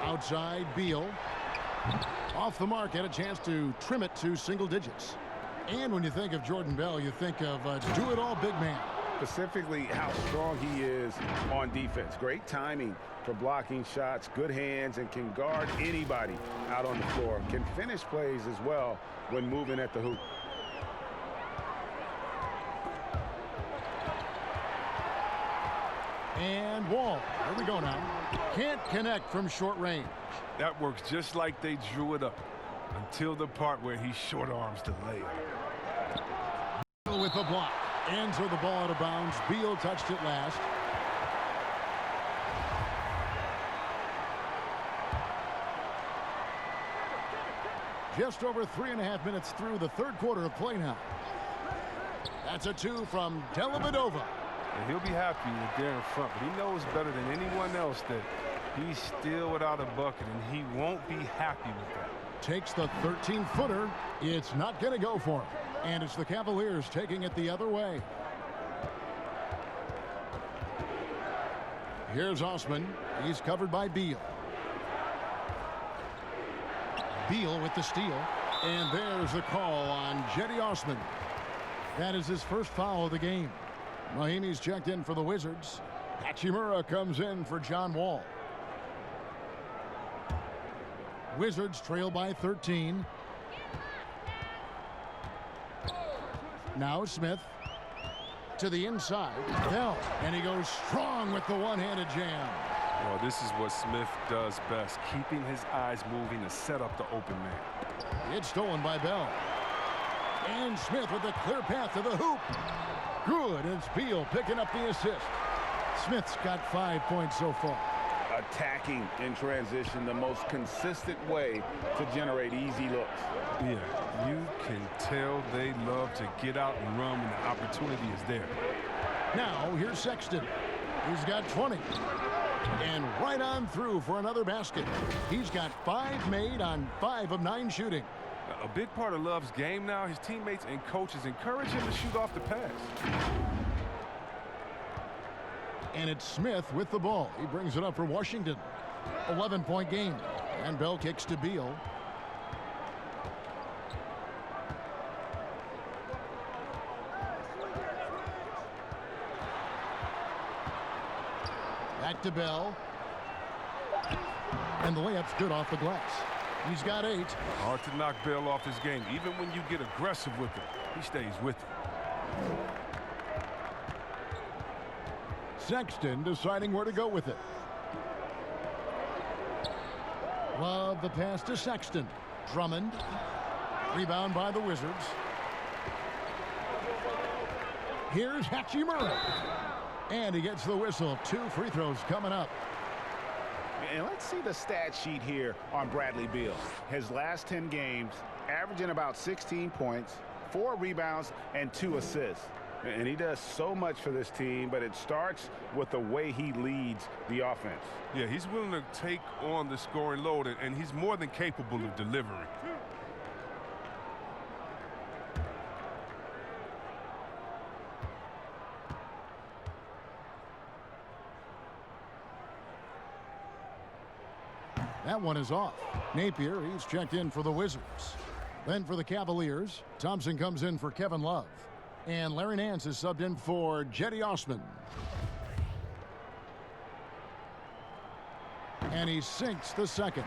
Outside, Beal. Off the mark, had a chance to trim it to single digits. And when you think of Jordan Bell, you think of do-it-all big man. Specifically how strong he is on defense. Great timing for blocking shots, good hands, and can guard anybody out on the floor. Can finish plays as well when moving at the hoop. And Wall. Here we go now. Can't connect from short range. That works just like they drew it up until the part where he short arms the layup. With the block. And so the ball out of bounds. Beal touched it last. Just over 3.5 minutes through the third quarter of play now. That's a two from Dellavedova. And he'll be happy with there in front, but he knows better than anyone else that he's still without a bucket, and he won't be happy with that. Takes the 13-footer. It's not going to go for him. And it's the Cavaliers taking it the other way. Here's Osman. He's covered by Beal. Beal with the steal. And there's the call on Jetty Osman. That is his first foul of the game. Mahimi's checked in for the Wizards. Hachimura comes in for John Wall. Wizards trail by 13. Now Smith to the inside. Bell, and he goes strong with the one-handed jam. Well, this is what Smith does best, keeping his eyes moving to set up the open man. It's stolen by Bell. And Smith with a clear path to the hoop. Good, and it's Beal picking up the assist. Smith's got 5 points so far. Attacking in transition, the most consistent way to generate easy looks. Yeah, you can tell they love to get out and run when the opportunity is there. Now, here's Sexton. He's got 20. And right on through for another basket. He's got 5 made on 5 of 9 shooting. A big part of Love's game now, his teammates and coaches encourage him to shoot off the pass. And it's Smith with the ball. He brings it up for Washington. 11-point game. And Bell kicks to Beal. Back to Bell. And the layup's good off the glass. He's got 8. Hard to knock Bell off his game. Even when you get aggressive with him, he stays with it. Sexton deciding where to go with it. Love the pass to Sexton. Drummond. Rebound by the Wizards. Here's Hachimura. And he gets the whistle. 2 free throws coming up. And let's see the stat sheet here on Bradley Beal. His last 10 games, averaging about 16 points, 4 rebounds, and 2 assists. And he does so much for this team, but it starts with the way he leads the offense. Yeah, he's willing to take on the scoring load, and he's more than capable of delivering. That one is off. Napier, he's checked in for the Wizards. Then for the Cavaliers, Thompson comes in for Kevin Love. And Larry Nance is subbed in for Jetty Osman. And he sinks the second.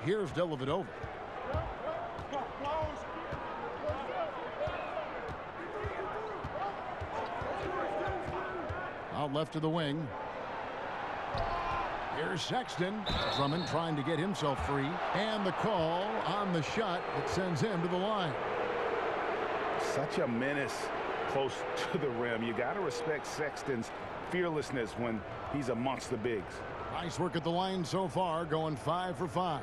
Here's Dellavedova. Out left to the wing. Here's Sexton. Drummond trying to get himself free. And the call on the shot that sends him to the line. Such a menace close to the rim. You got to respect Sexton's fearlessness when he's amongst the bigs. Nice work at the line so far, going 5 for 5.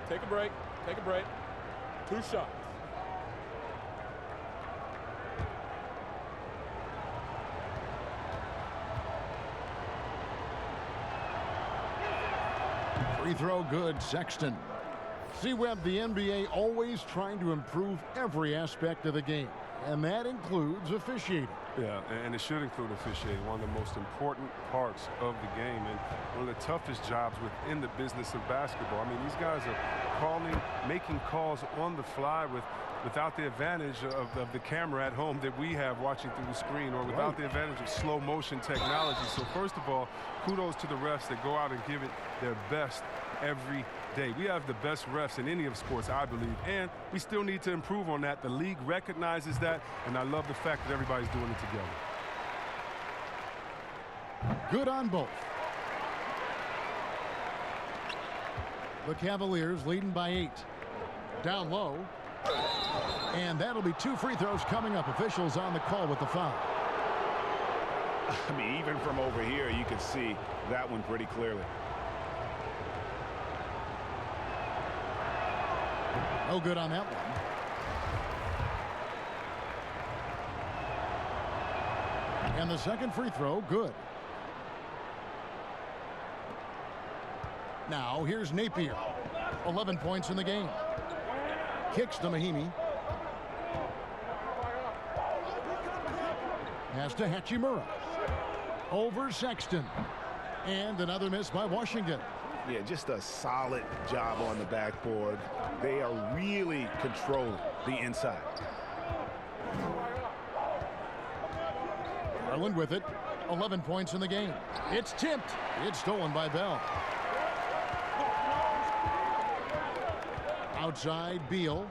Take a break. Take a break. 2 shots. Free throw good, Sexton. See, Webb, the NBA always trying to improve every aspect of the game, and that includes officiating. Yeah, and it should include officiating, one of the most important parts of the game and one of the toughest jobs within the business of basketball. I mean, these guys are making calls on the fly without the advantage of the camera at home that we have watching through the screen, or without the advantage of slow motion technology. So first of all, kudos to the refs that go out and give it their best every day. We have the best refs in any of sports, I believe, and we still need to improve on that. The league recognizes that, and I love the fact that everybody's doing it together. Good on both. The Cavaliers leading by 8. Down low. And that'll be 2 free throws coming up. Officials on the call with the foul. I mean, even from over here, you can see that one pretty clearly. No good on that one. And the second free throw, good. Now, here's Napier. 11 points in the game. Kicks to Mahimi. Pass to Hachimura. Over Sexton. And another miss by Washington. Yeah, just a solid job on the backboard. They are really controlling the inside. Garland with it. 11 points in the game. It's tipped. It's stolen by Bell. Outside, Beal.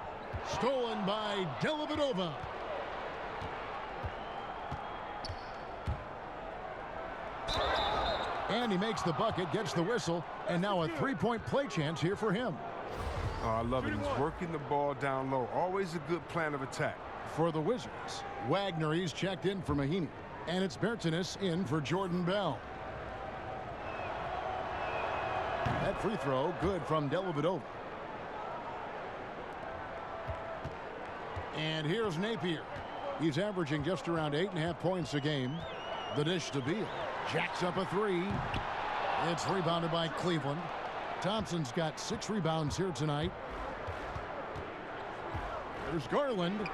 Stolen by Dellavedova. And he makes the bucket, gets the whistle, and now a 3-point play chance here for him. Oh, I love it. He's working the ball down low. Always a good plan of attack. For the Wizards, Wagner, he's checked in for Mahimi. And it's Bertanis in for Jordan Bell. That free throw, good from Dellavedova. And here's Napier. He's averaging just around 8.5 points a game. The dish to Beal. Jacks up a 3. It's rebounded by Cleveland. Thompson's got 6 rebounds here tonight. There's Garland.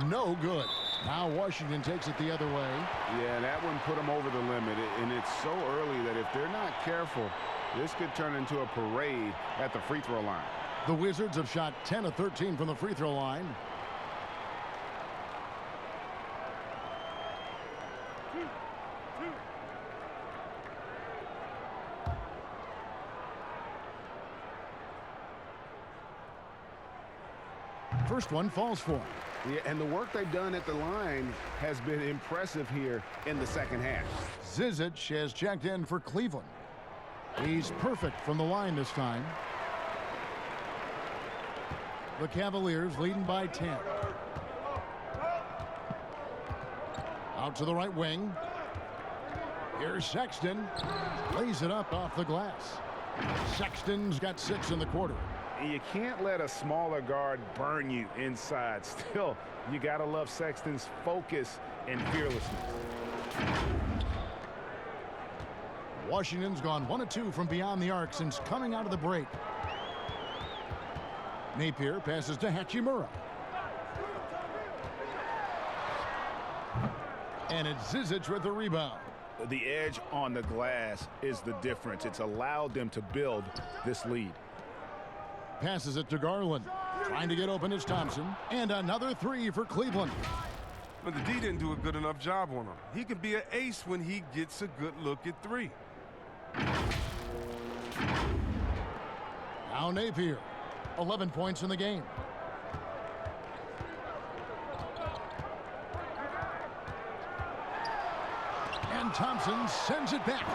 No good. Now Washington takes it the other way. Yeah, that one put them over the limit. And it's so early that if they're not careful, this could turn into a parade at the free throw line. The Wizards have shot 10 of 13 from the free throw line. First one falls for him. Yeah, and the work they've done at the line has been impressive here in the second half. Zizic has checked in for Cleveland. He's perfect from the line this time. The Cavaliers leading by 10. Out to the right wing. Here's Sexton. Lays it up off the glass. Sexton's got 6 in the quarter. You can't let a smaller guard burn you inside. Still, you got to love Sexton's focus and fearlessness. Washington's gone 1 of 2 from beyond the arc since coming out of the break. Napier passes to Hachimura. And it's Zizic with the rebound. The edge on the glass is the difference. It's allowed them to build this lead. Passes it to Garland. Trying to get open is Thompson. And another 3 for Cleveland. But the D didn't do a good enough job on him. He can be an ace when he gets a good look at 3. Now Napier. 11 points in the game. And Thompson sends it back.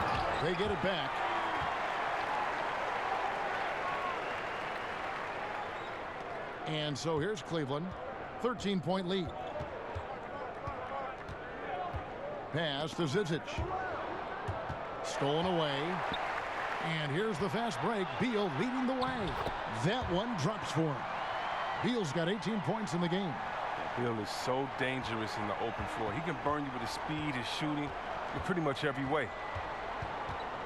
They get it back. And so here's Cleveland. 13-point lead. Pass to Zizic. Stolen away. And here's the fast break. Beal leading the way. That one drops for him. Beal's got 18 points in the game. Beal is so dangerous in the open floor. He can burn you with his speed, his shooting, in pretty much every way.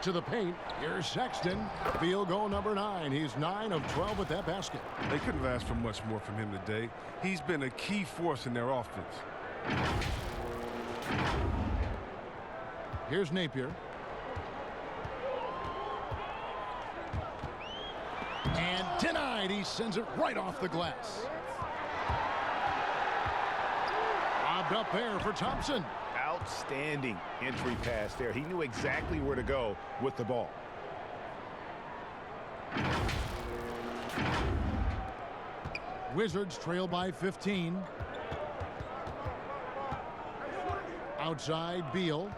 To the paint, here's Sexton. Field goal number 9. He's 9 of 12 with that basket. They couldn't have asked for much more from him today. He's been a key force in their offense. Here's Napier. And denied. He sends it right off the glass. Lobbed up there for Thompson. Outstanding entry pass there. He knew exactly where to go with the ball. Wizards trail by 15. Outside, Beal.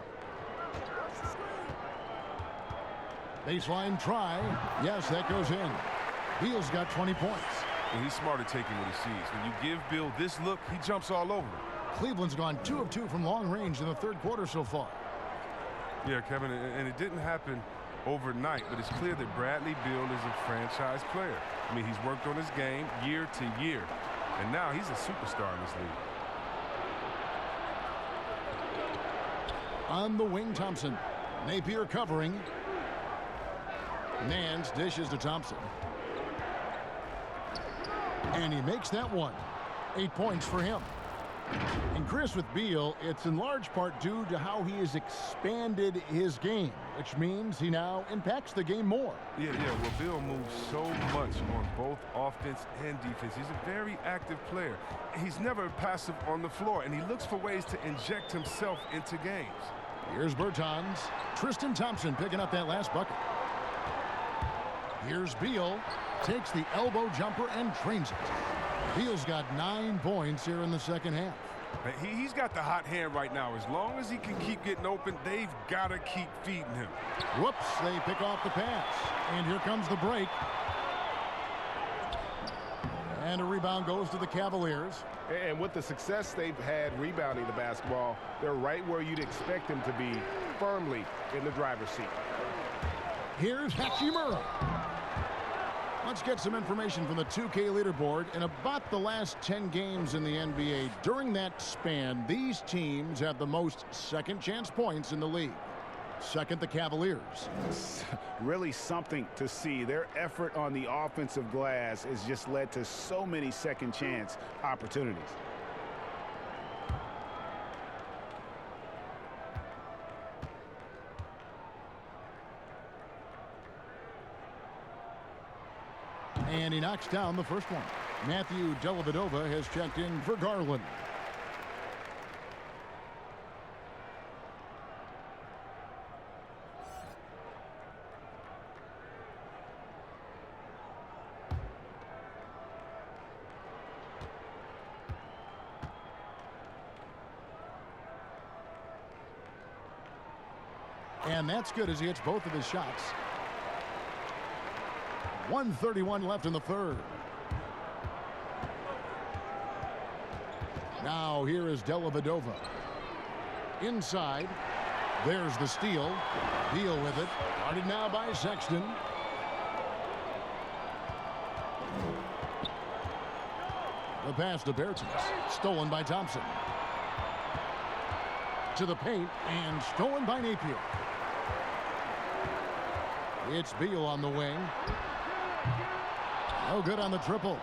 Baseline try. Yes, that goes in. Beal's got 20 points. And he's smart at taking what he sees. When you give Beal this look, he jumps all over him. Cleveland's gone 2 of 2 from long range in the third quarter so far. Yeah, Kevin, and it didn't happen overnight, but it's clear that Bradley Beal is a franchise player. I mean, he's worked on his game year to year, and now he's a superstar in this league. On the wing, Thompson. Napier covering. Nance dishes to Thompson. And he makes that one. 8 points for him. And Chris, with Beal, it's in large part due to how he has expanded his game, which means he now impacts the game more. Yeah, well, Beal moves so much on both offense and defense. He's a very active player. He's never passive on the floor, and he looks for ways to inject himself into games. Here's Bertans. Tristan Thompson picking up that last bucket. Here's Beal. Takes the elbow jumper and drains it. Beal's got 9 points here in the second half. He's got the hot hand right now. As long as he can keep getting open, they've got to keep feeding him. Whoops, they pick off the pass. And here comes the break. And a rebound goes to the Cavaliers. And with the success they've had rebounding the basketball, they're right where you'd expect them to be, firmly in the driver's seat. Here's Hachimura. Let's get some information from the 2K leaderboard. In about the last 10 games in the NBA, during that span, these teams have the most second chance points in the league. Second, the Cavaliers. Really something to see. Their effort on the offensive glass has just led to so many second chance opportunities. And he knocks down the first one. Matthew Dellavedova has checked in for Garland. And that's good as he hits both of his shots. 1:31 left in the third. Now here is Dellavedova. Inside. There's the steal. Beal with it. Guarded now by Sexton. The pass to Bertans. Stolen by Thompson. To the paint and stolen by Napier. It's Beal on the wing. No good on the triple.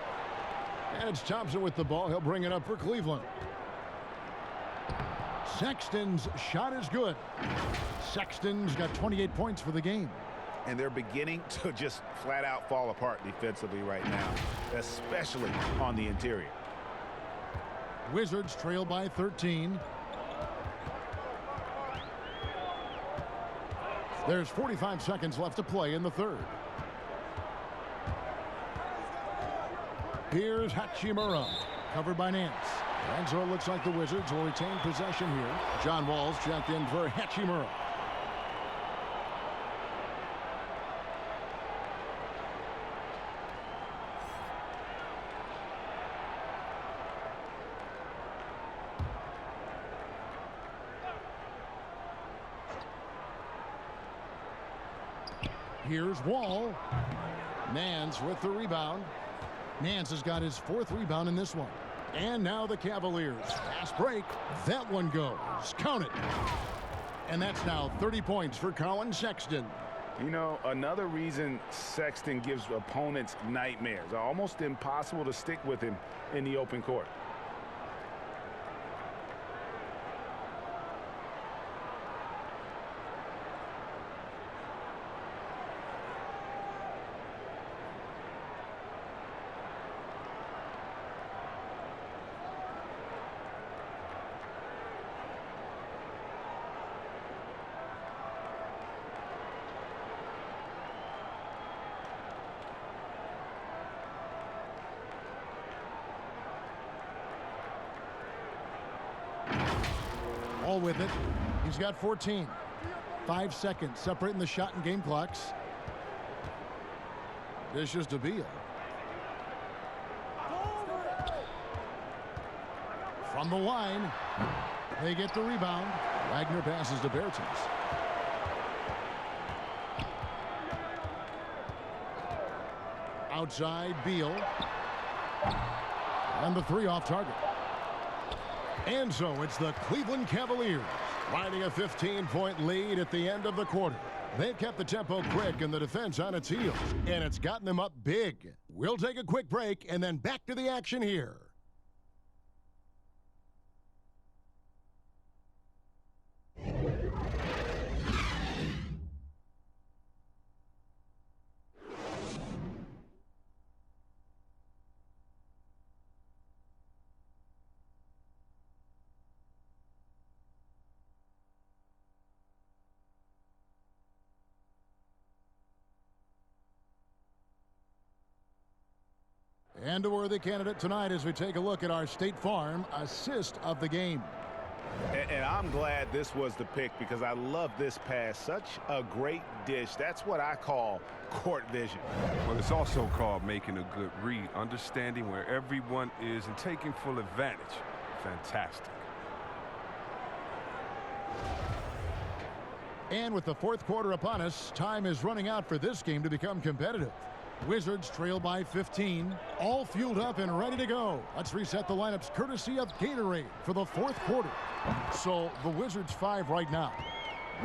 And it's Thompson with the ball. He'll bring it up for Cleveland. Sexton's shot is good. Sexton's got 28 points for the game. And they're beginning to just flat out fall apart defensively right now, especially on the interior. Wizards trail by 13. There's 45 seconds left to play in the third. Here's Hachimura, covered by Nance. And so it looks like the Wizards will retain possession here. John Wall's checked in for Hachimura. Here's Wall. Nance with the rebound. Nance has got his 4th rebound in this one. And now the Cavaliers. Fast break. That one goes. Count it. And that's now 30 points for Colin Sexton. You know, another reason Sexton gives opponents nightmares. Almost impossible to stick with him in the open court. All with it. He's got 14. 5 seconds separating the shot and game clocks. Dishes to Beal. From the line, they get the rebound. Wagner passes to Bertens. Outside, Beal. And the 3 off target. And so it's the Cleveland Cavaliers riding a 15-point lead at the end of the quarter. They've kept the tempo quick and the defense on its heels, and it's gotten them up big. We'll take a quick break and then back to the action here. And a worthy candidate tonight as we take a look at our State Farm assist of the game. And I'm glad this was the pick because I love this pass. Such a great dish. That's what I call court vision. Well, it's also called making a good read, understanding where everyone is and taking full advantage. Fantastic. And with the 4th quarter upon us, time is running out for this game to become competitive. Wizards trail by 15, all fueled up and ready to go. Let's reset the lineups courtesy of Gatorade for the 4th quarter. So the Wizards 5 right now.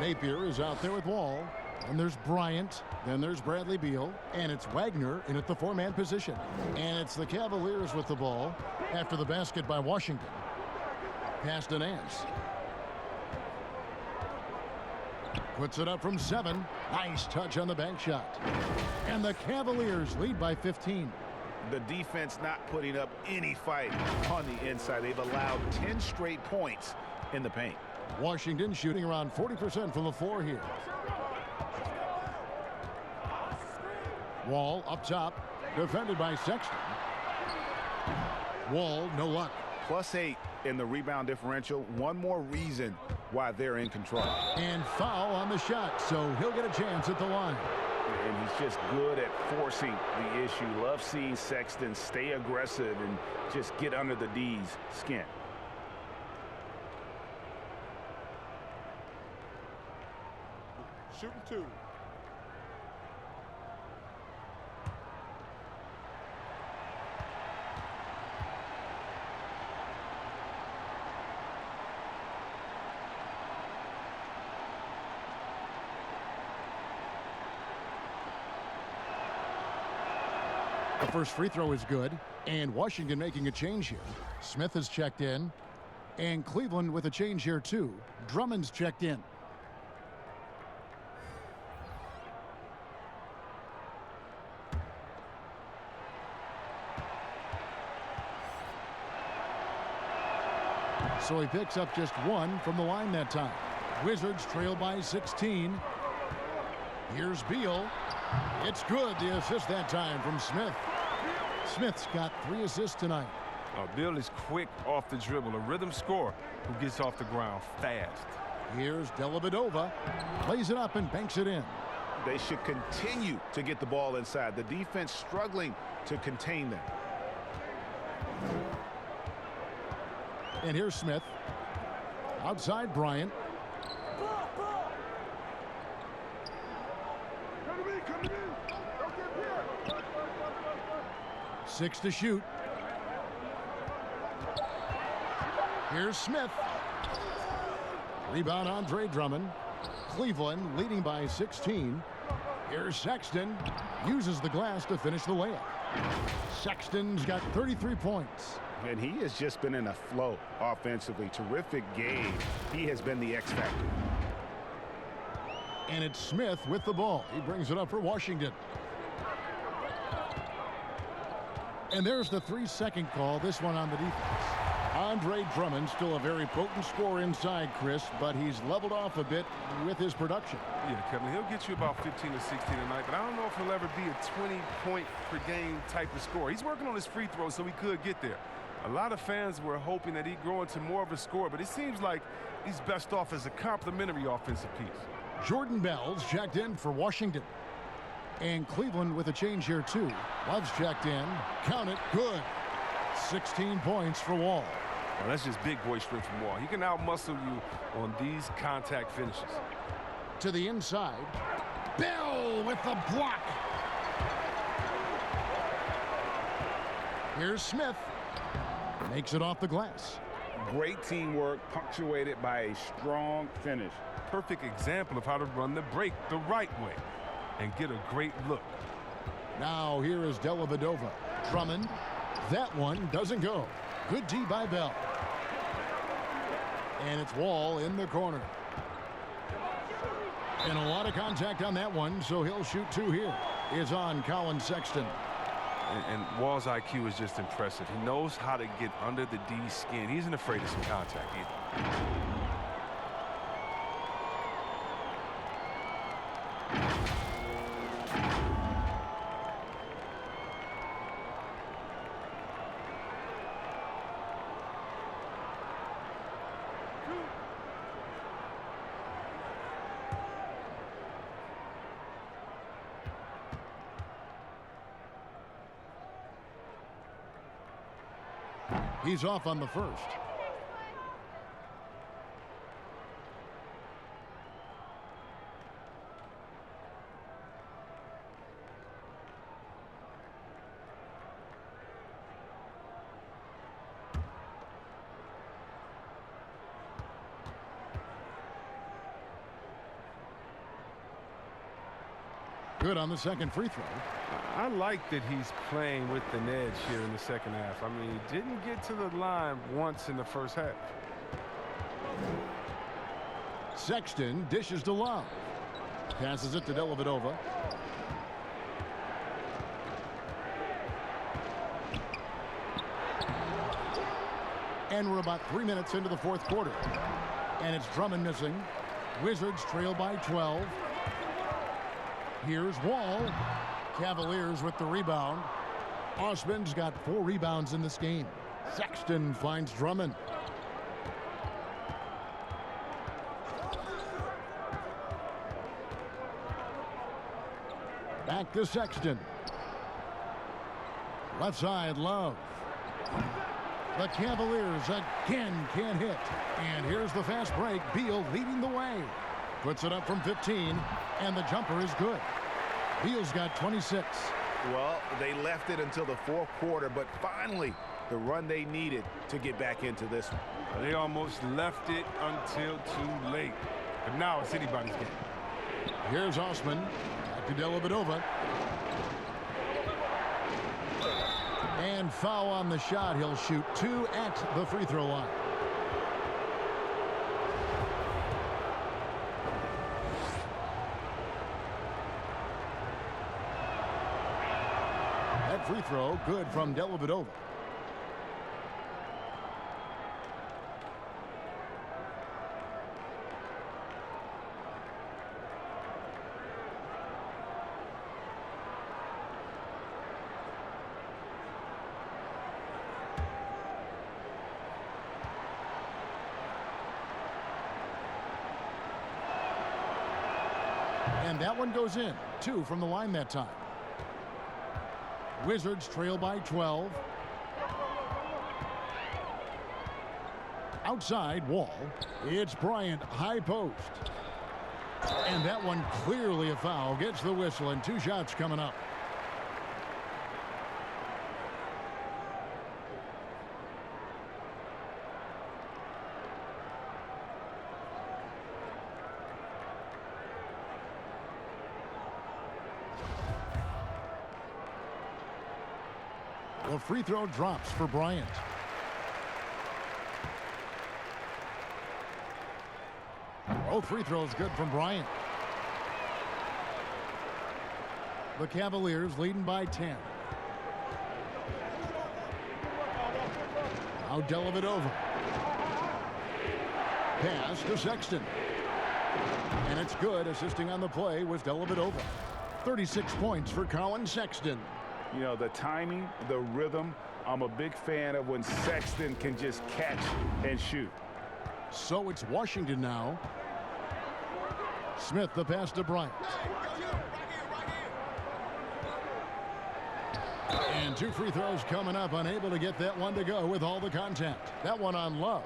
Napier is out there with Wall. And there's Bryant. Then there's Bradley Beal. And it's Wagner in at the 4-man position. And it's the Cavaliers with the ball after the basket by Washington. Pass to Nance. Puts it up from 7. Nice touch on the bank shot. And the Cavaliers lead by 15. The defense not putting up any fight on the inside. They've allowed 10 straight points in the paint. Washington shooting around 40% from the floor here. Wall up top. Defended by Sexton. Wall, no luck. +8 in the rebound differential. One more reason why they're in control. And foul on the shot, so he'll get a chance at the line. And he's just good at forcing the issue. Love seeing Sexton stay aggressive and just get under the D's skin. Shooting 2. The first free throw is good, and Washington making a change here. Smith has checked in, and Cleveland with a change here too. Drummond's checked in. So he picks up just 1 from the line that time. Wizards trail by 16. Here's Beal. It's good. The assist that time from Smith. Smith's got 3 assists tonight. Beal is quick off the dribble, a rhythm scorer who gets off the ground fast. Here's Dellavedova. Plays it up and banks it in. They should continue to get the ball inside. The defense struggling to contain them. And here's Smith. Outside Bryant. 6 to shoot. Here's Smith. Rebound, Andre Drummond. Cleveland leading by 16. Here's Sexton. Uses the glass to finish the layup. Sexton's got 33 points. And he has just been in a flow offensively. Terrific game. He has been the X factor. And it's Smith with the ball. He brings it up for Washington. And there's the 3-second call, this one on the defense. Andre Drummond, still a very potent scorer inside, Chris, but he's leveled off a bit with his production. Yeah, Kevin, he'll get you about 15 or 16 tonight, but I don't know if he'll ever be a 20-point per game type of scorer. He's working on his free throws, so he could get there. A lot of fans were hoping that he'd grow into more of a scorer, but it seems like he's best off as a complementary offensive piece. Jordan Bell's checked in for Washington. And Cleveland with a change here, too. Love's checked in. Count it. Good. 16 points for Wall. Well, that's just big boy strength from Wall. He can outmuscle you on these contact finishes. To the inside. Bell with the block. Here's Smith. Makes it off the glass. Great teamwork punctuated by a strong finish. Perfect example of how to run the break the right way and get a great look. Now here is Dellavedova. Drummond. That one doesn't go. Good D by Bell. And it's Wall in the corner. And a lot of contact on that one, so he'll shoot 2 here. Is on Colin Sexton. And Wall's IQ is just impressive. He knows how to get under the D's skin. He isn't afraid of some contact either. He's off on the first. Good on the second free throw. I like that he's playing with the edge here in the second half. I mean, he didn't get to the line once in the first half. Sexton dishes to Love. Passes it to Dellavedova. And we're about 3 minutes into the fourth quarter. And it's Drummond missing. Wizards trail by 12. Here's Wall. Cavaliers with the rebound. Osman's got 4 rebounds in this game. Sexton finds Drummond. Back to Sexton. Left side, Love. The Cavaliers again can't hit. And here's the fast break. Beal leading the way. Puts it up from 15, and the jumper is good. Beal's got 26. Well, they left it until the fourth quarter, but finally the run they needed to get back into this one. They almost left it until too late. But now it's anybody's game. Here's Osman. Back to Dellavedova. And foul on the shot. He'll shoot 2 at the free throw line. That free throw good from Dellavedova. And that one goes in. 2 from the line that time. Wizards trail by 12. Outside, Wall. It's Bryant, high post. And that one clearly a foul. Gets the whistle, and 2 shots coming up. The free throw drops for Bryant. Both free throws good from Bryant. The Cavaliers leading by 10. Now Dellavedova. Pass to Sexton. And it's good. Assisting on the play was Dellavedova. 36 points for Colin Sexton. You know, the timing, the rhythm, I'm a big fan of when Sexton can just catch and shoot. So it's Washington now. Smith, the pass to Bryant. And two free throws coming up, unable to get that one to go with all the contact. That one on Love.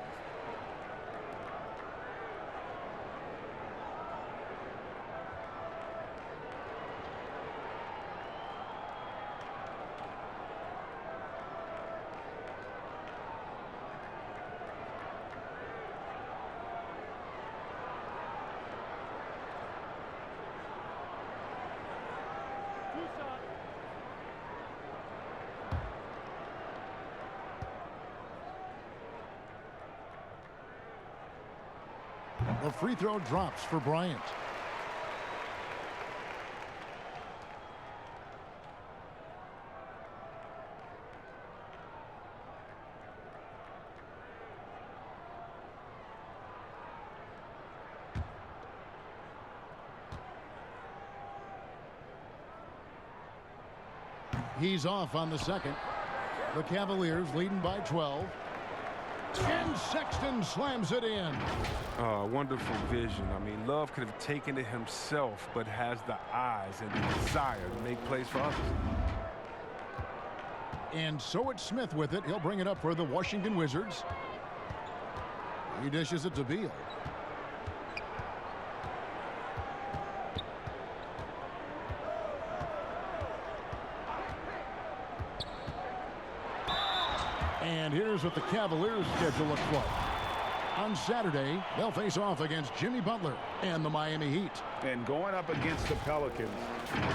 The free throw drops for Bryant. He's off on the second. The Cavaliers leading by 12. And Sexton slams it in. Wonderful vision. I mean, Love could have taken it himself, but has the eyes and the desire to make plays for others. And so it's Smith with it. He'll bring it up for the Washington Wizards. He dishes it to Beal. And here's what the Cavaliers' schedule looks like. On Saturday, they'll face off against Jimmy Butler and the Miami Heat. And going up against the Pelicans,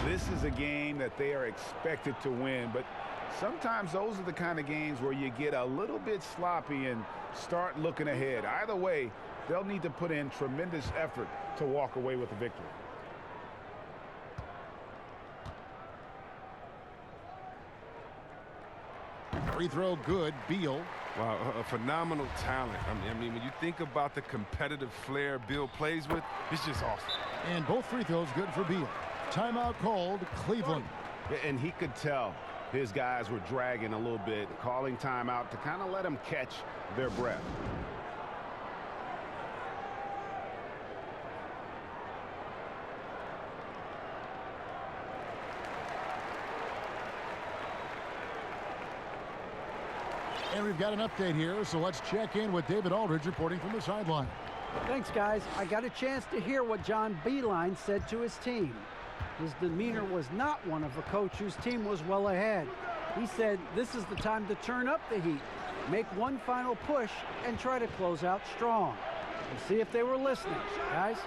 this is a game that they are expected to win. But sometimes those are the kind of games where you get a little bit sloppy and start looking ahead. Either way, they'll need to put in tremendous effort to walk away with a victory. Free throw good, Beal. Wow, a phenomenal talent. I mean, when you think about the competitive flair Beal plays with, it's just awesome. And both free throws good for Beal. Timeout called, Cleveland. And he could tell his guys were dragging a little bit, calling timeout to kind of let them catch their breath. And we've got an update here, so let's check in with David Aldridge reporting from the sideline. Thanks, guys. I got a chance to hear what John Beilein said to his team. His demeanor was not one of a coach whose team was well ahead. He said this is the time to turn up the heat, make one final push, and try to close out strong. We'll see if they were listening, guys.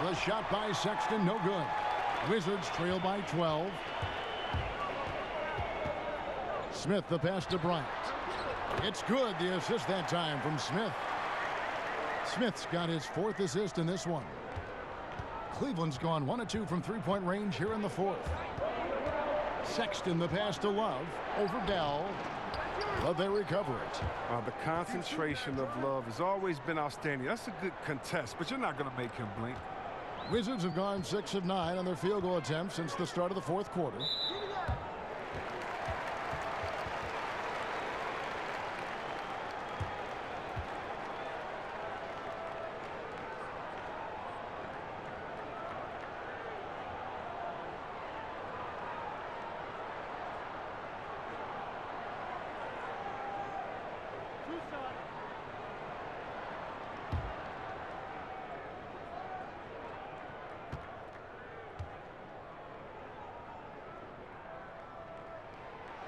The shot by Sexton, no good. Wizards trail by 12. Smith, the pass to Bryant. It's good, the assist that time from Smith. Smith's got his fourth assist in this one. Cleveland's gone 1 of 2 from three-point range here in the fourth. Sexton, the pass to Love, over Dell, but they recover it. The concentration of Love has always been outstanding. That's a good contest, but you're not going to make him blink. Wizards have gone 6 of 9 on their field goal attempts since the start of the fourth quarter.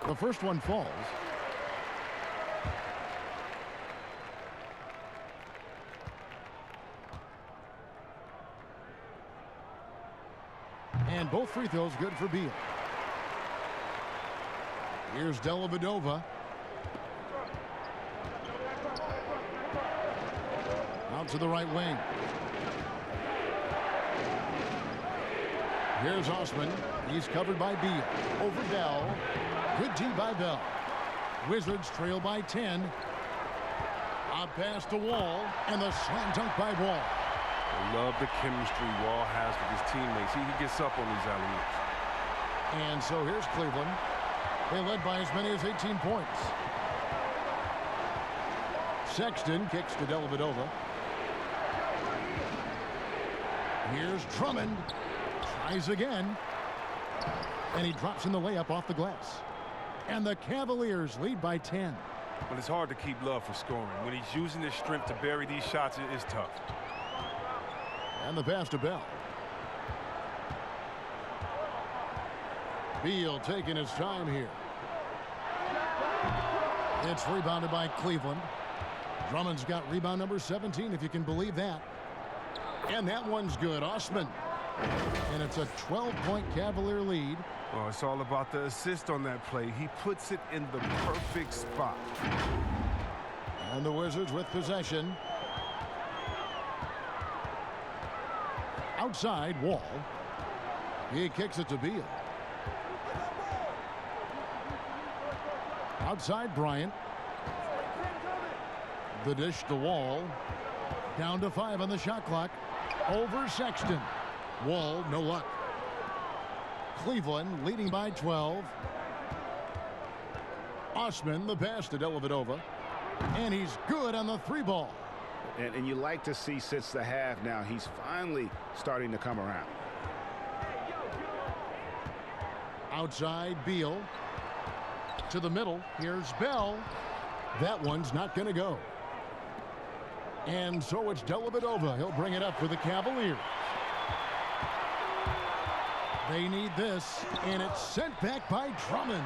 The first one falls. And both free throws good for Beal. Here's Dellavedova. Out to the right wing. Here's Osman. He's covered by Beal. Over Bell. Good D by Bell. Wizards trail by 10. Out past the Wall. And the slam dunk by Wall. I love the chemistry Wall has with his teammates. He gets up on these alley-oops. And so here's Cleveland. They led by as many as 18 points. Sexton kicks to Dellavedova. Here's Drummond. Tries again. And he drops in the layup off the glass. And the Cavaliers lead by 10. But it's hard to keep Love for scoring. When he's using his strength to bury these shots, it is tough. And the pass to Bell. Beal taking his time here. It's rebounded by Cleveland. Drummond's got rebound number 17, if you can believe that. And that one's good. Osman. And it's a 12-point Cavalier lead. Oh, it's all about the assist on that play. He puts it in the perfect spot. And the Wizards with possession. Outside, Wall. He kicks it to Beal. Outside, Bryant. The dish to Wall. Down to 5 on the shot clock. Over Sexton. Wall, no luck. Cleveland leading by 12. Osman, the pass to Dellavedova. And he's good on the 3-ball. And you like to see since the half now, he's finally starting to come around. Outside, Beal. To the middle. Here's Bell. That one's not going to go. And so it's Dellavedova. He'll bring it up for the Cavaliers. They need this, and it's sent back by Drummond.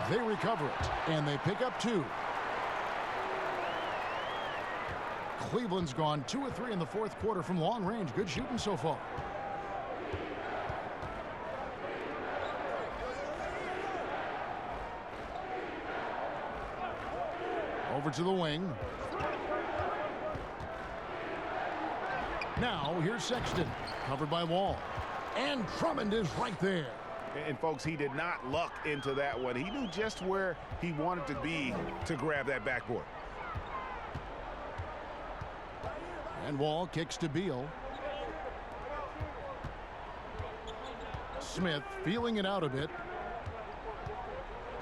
They recover it, and they pick up 2. Cleveland's gone 2 of 3 in the fourth quarter from long range. Good shooting so far. Over to the wing. Now here's Sexton, covered by Wall. And Drummond is right there. And folks, he did not luck into that one. He knew just where he wanted to be to grab that backboard. And Wall kicks to Beal. Smith feeling it out a bit.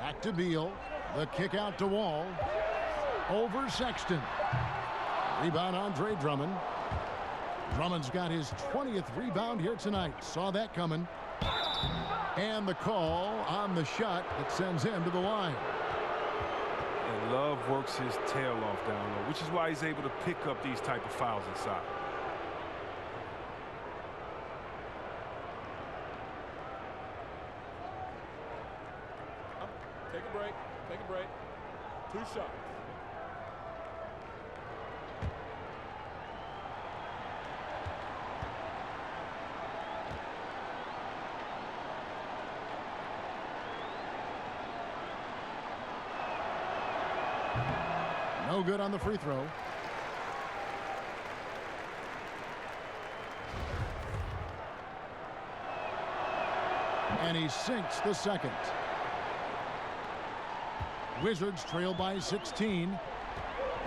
Back to Beal. The kick out to Wall. Over Sexton. Rebound Andre Drummond. Drummond's got his 20th rebound here tonight. Saw that coming. And the call on the shot that sends him to the line. And Love works his tail off down low, which is why he's able to pick up these type of fouls inside. Take a break. Take a break. 2 shots. No good on the free throw. And he sinks the second. Wizards trail by 16.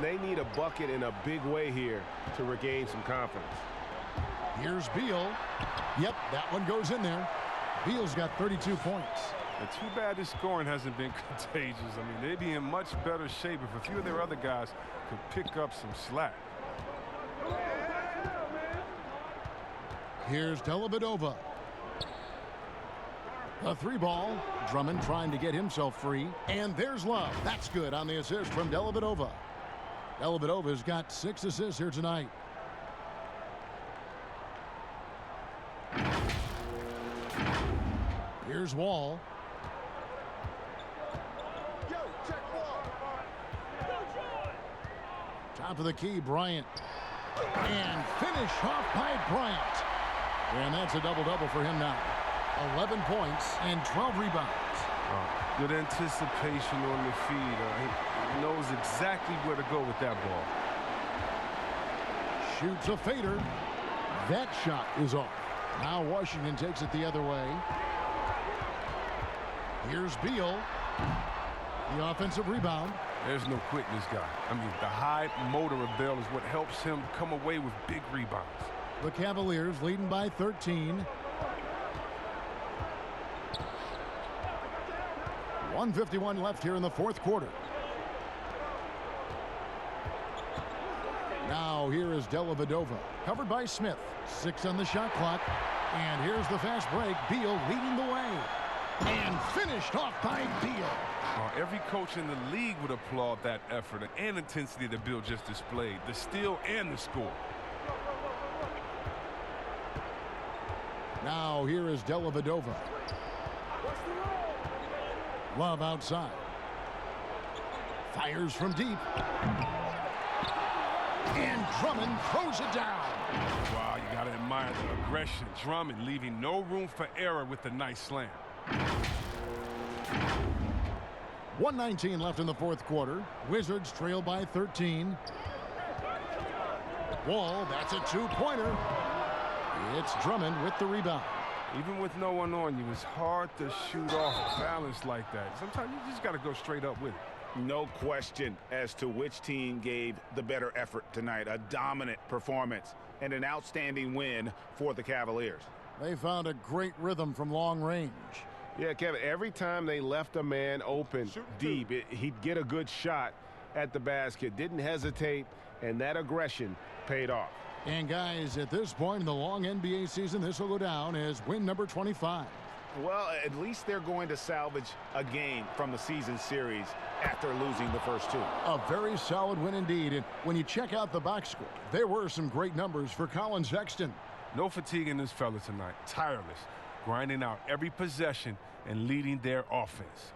They need a bucket in a big way here to regain some confidence. Here's Beal. Yep, that one goes in there. Beal's got 32 points. And too bad his scoring hasn't been contagious. I mean, they'd be in much better shape if a few of their other guys could pick up some slack. Here's Dellavedova. A 3-ball. Drummond trying to get himself free. And there's Love. That's good on the assist from Dellavedova. Dellavedova's got 6 assists here tonight. Here's Wall. Top of the key, Bryant. And finish off by Bryant. And that's a double-double for him now. 11 points and 12 rebounds. Good anticipation on the feed. He knows exactly where to go with that ball. Shoots a fader. That shot is off. Now Washington takes it the other way. Here's Beal. The offensive rebound. There's no quickness guy. I mean, the high motor of Bell is what helps him come away with big rebounds. The Cavaliers leading by 13. 1:51 left here in the fourth quarter. Now here is Dellavedova, covered by Smith. 6 on the shot clock. And here's the fast break. Beal leading the way. And finished off by Beal. Every coach in the league would applaud that effort and intensity that Beal just displayed. The steal and the score. Now here is Dellavedova. Love outside. Fires from deep. And Drummond throws it down. Wow, you got to admire the aggression. Drummond leaving no room for error with a nice slam. 1:19 left in the fourth quarter. Wizards trail by 13. Wall, that's a two-pointer. It's Drummond with the rebound. Even with no one on you, it's hard to shoot off balance like that. Sometimes you just got to go straight up with it. No question as to which team gave the better effort tonight. A dominant performance and an outstanding win for the Cavaliers. They found a great rhythm from long range. Yeah, Kevin, every time they left a man open deep, he'd get a good shot at the basket. Didn't hesitate, and that aggression paid off. And guys, at this point in the long NBA season, this will go down as win number 25. Well, at least they're going to salvage a game from the season series after losing the first two. A very solid win indeed. And when you check out the box score, there were some great numbers for Colin Sexton. No fatigue in this fella tonight. Tireless, grinding out every possession and leading their offense.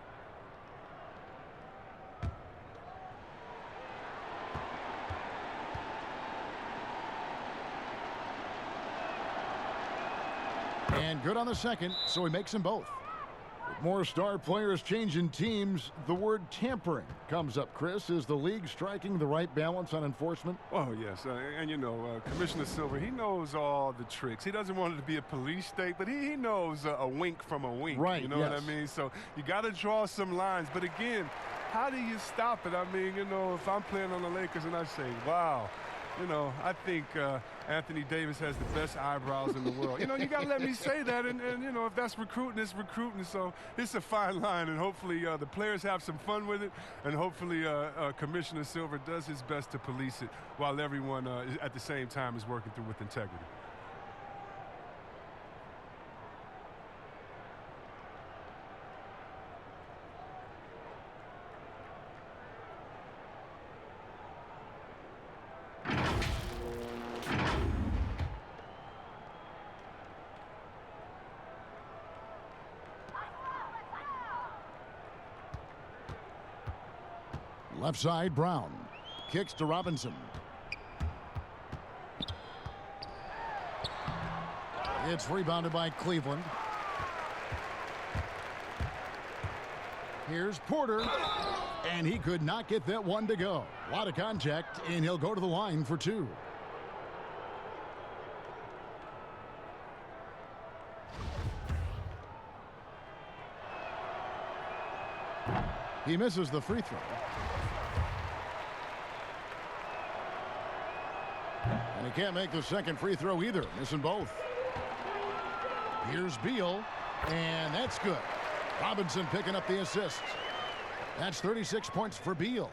And good on the second, so he makes them both. With more star players changing teams, the word tampering comes up, Chris. Is the league striking the right balance on enforcement? Oh, yes. And, you know, Commissioner Silver, he knows all the tricks. He doesn't want it to be a police state, but he knows a wink from a wink. Right, you know what I mean? So you got to draw some lines. But, again, how do you stop it? I mean, you know, if I'm playing on the Lakers and I say, wow, you know, I think Anthony Davis has the best eyebrows in the world. You know, you got to let me say that. And, you know, if that's recruiting, it's recruiting. So it's a fine line. And hopefully the players have some fun with it. And hopefully Commissioner Silver does his best to police it while everyone at the same time is working through with integrity. Left side, Brown. Kicks to Robinson. It's rebounded by Cleveland. Here's Porter. And he could not get that one to go. A lot of contact, and he'll go to the line for two. He misses the free throw. And he can't make the second free throw either, missing both. Here's Beal, and that's good. Robinson picking up the assist. That's 36 points for Beal.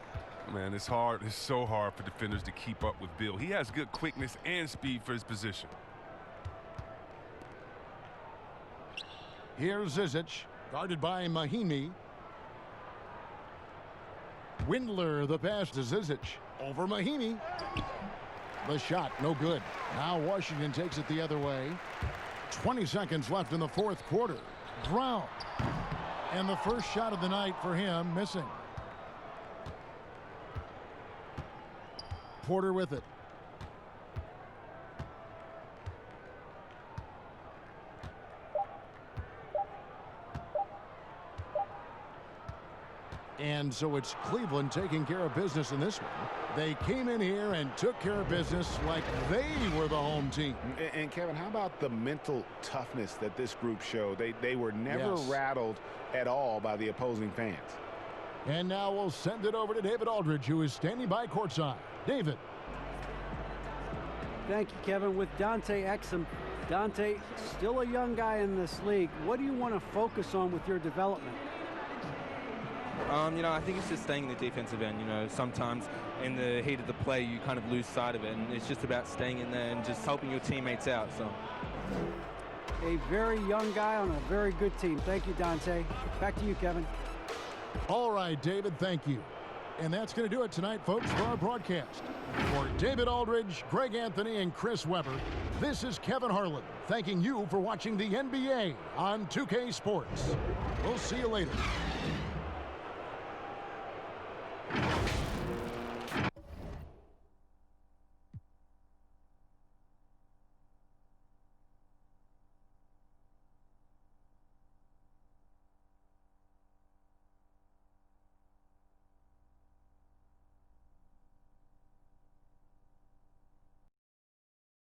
Man, it's hard. It's so hard for defenders to keep up with Beal. He has good quickness and speed for his position. Here's Zizic, guarded by Mahimi. Windler, the pass to Zizic. Over Mahimi. The shot, no good. Now Washington takes it the other way. 20 seconds left in the fourth quarter. Brown. And the first shot of the night for him, missing. Porter with it. And so it's Cleveland taking care of business in this one. They came in here and took care of business like they were the home team. And Kevin, how about the mental toughness that this group showed? They were never rattled at all by the opposing fans. And now we'll send it over to David Aldridge, who is standing by courtside. David. Thank you, Kevin. With Dante Exum. Dante, still a young guy in this league. What do you want to focus on with your development? You know, I think it's just staying in the defensive end. You know, sometimes in the heat of the play, you kind of lose sight of it, and it's just about staying in there and just helping your teammates out. So, a very young guy on a very good team. Thank you, Dante. Back to you, Kevin. All right, David, thank you. And that's going to do it tonight, folks, for our broadcast. For David Aldridge, Greg Anthony, and Chris Webber, this is Kevin Harlan thanking you for watching the NBA on 2K Sports. We'll see you later.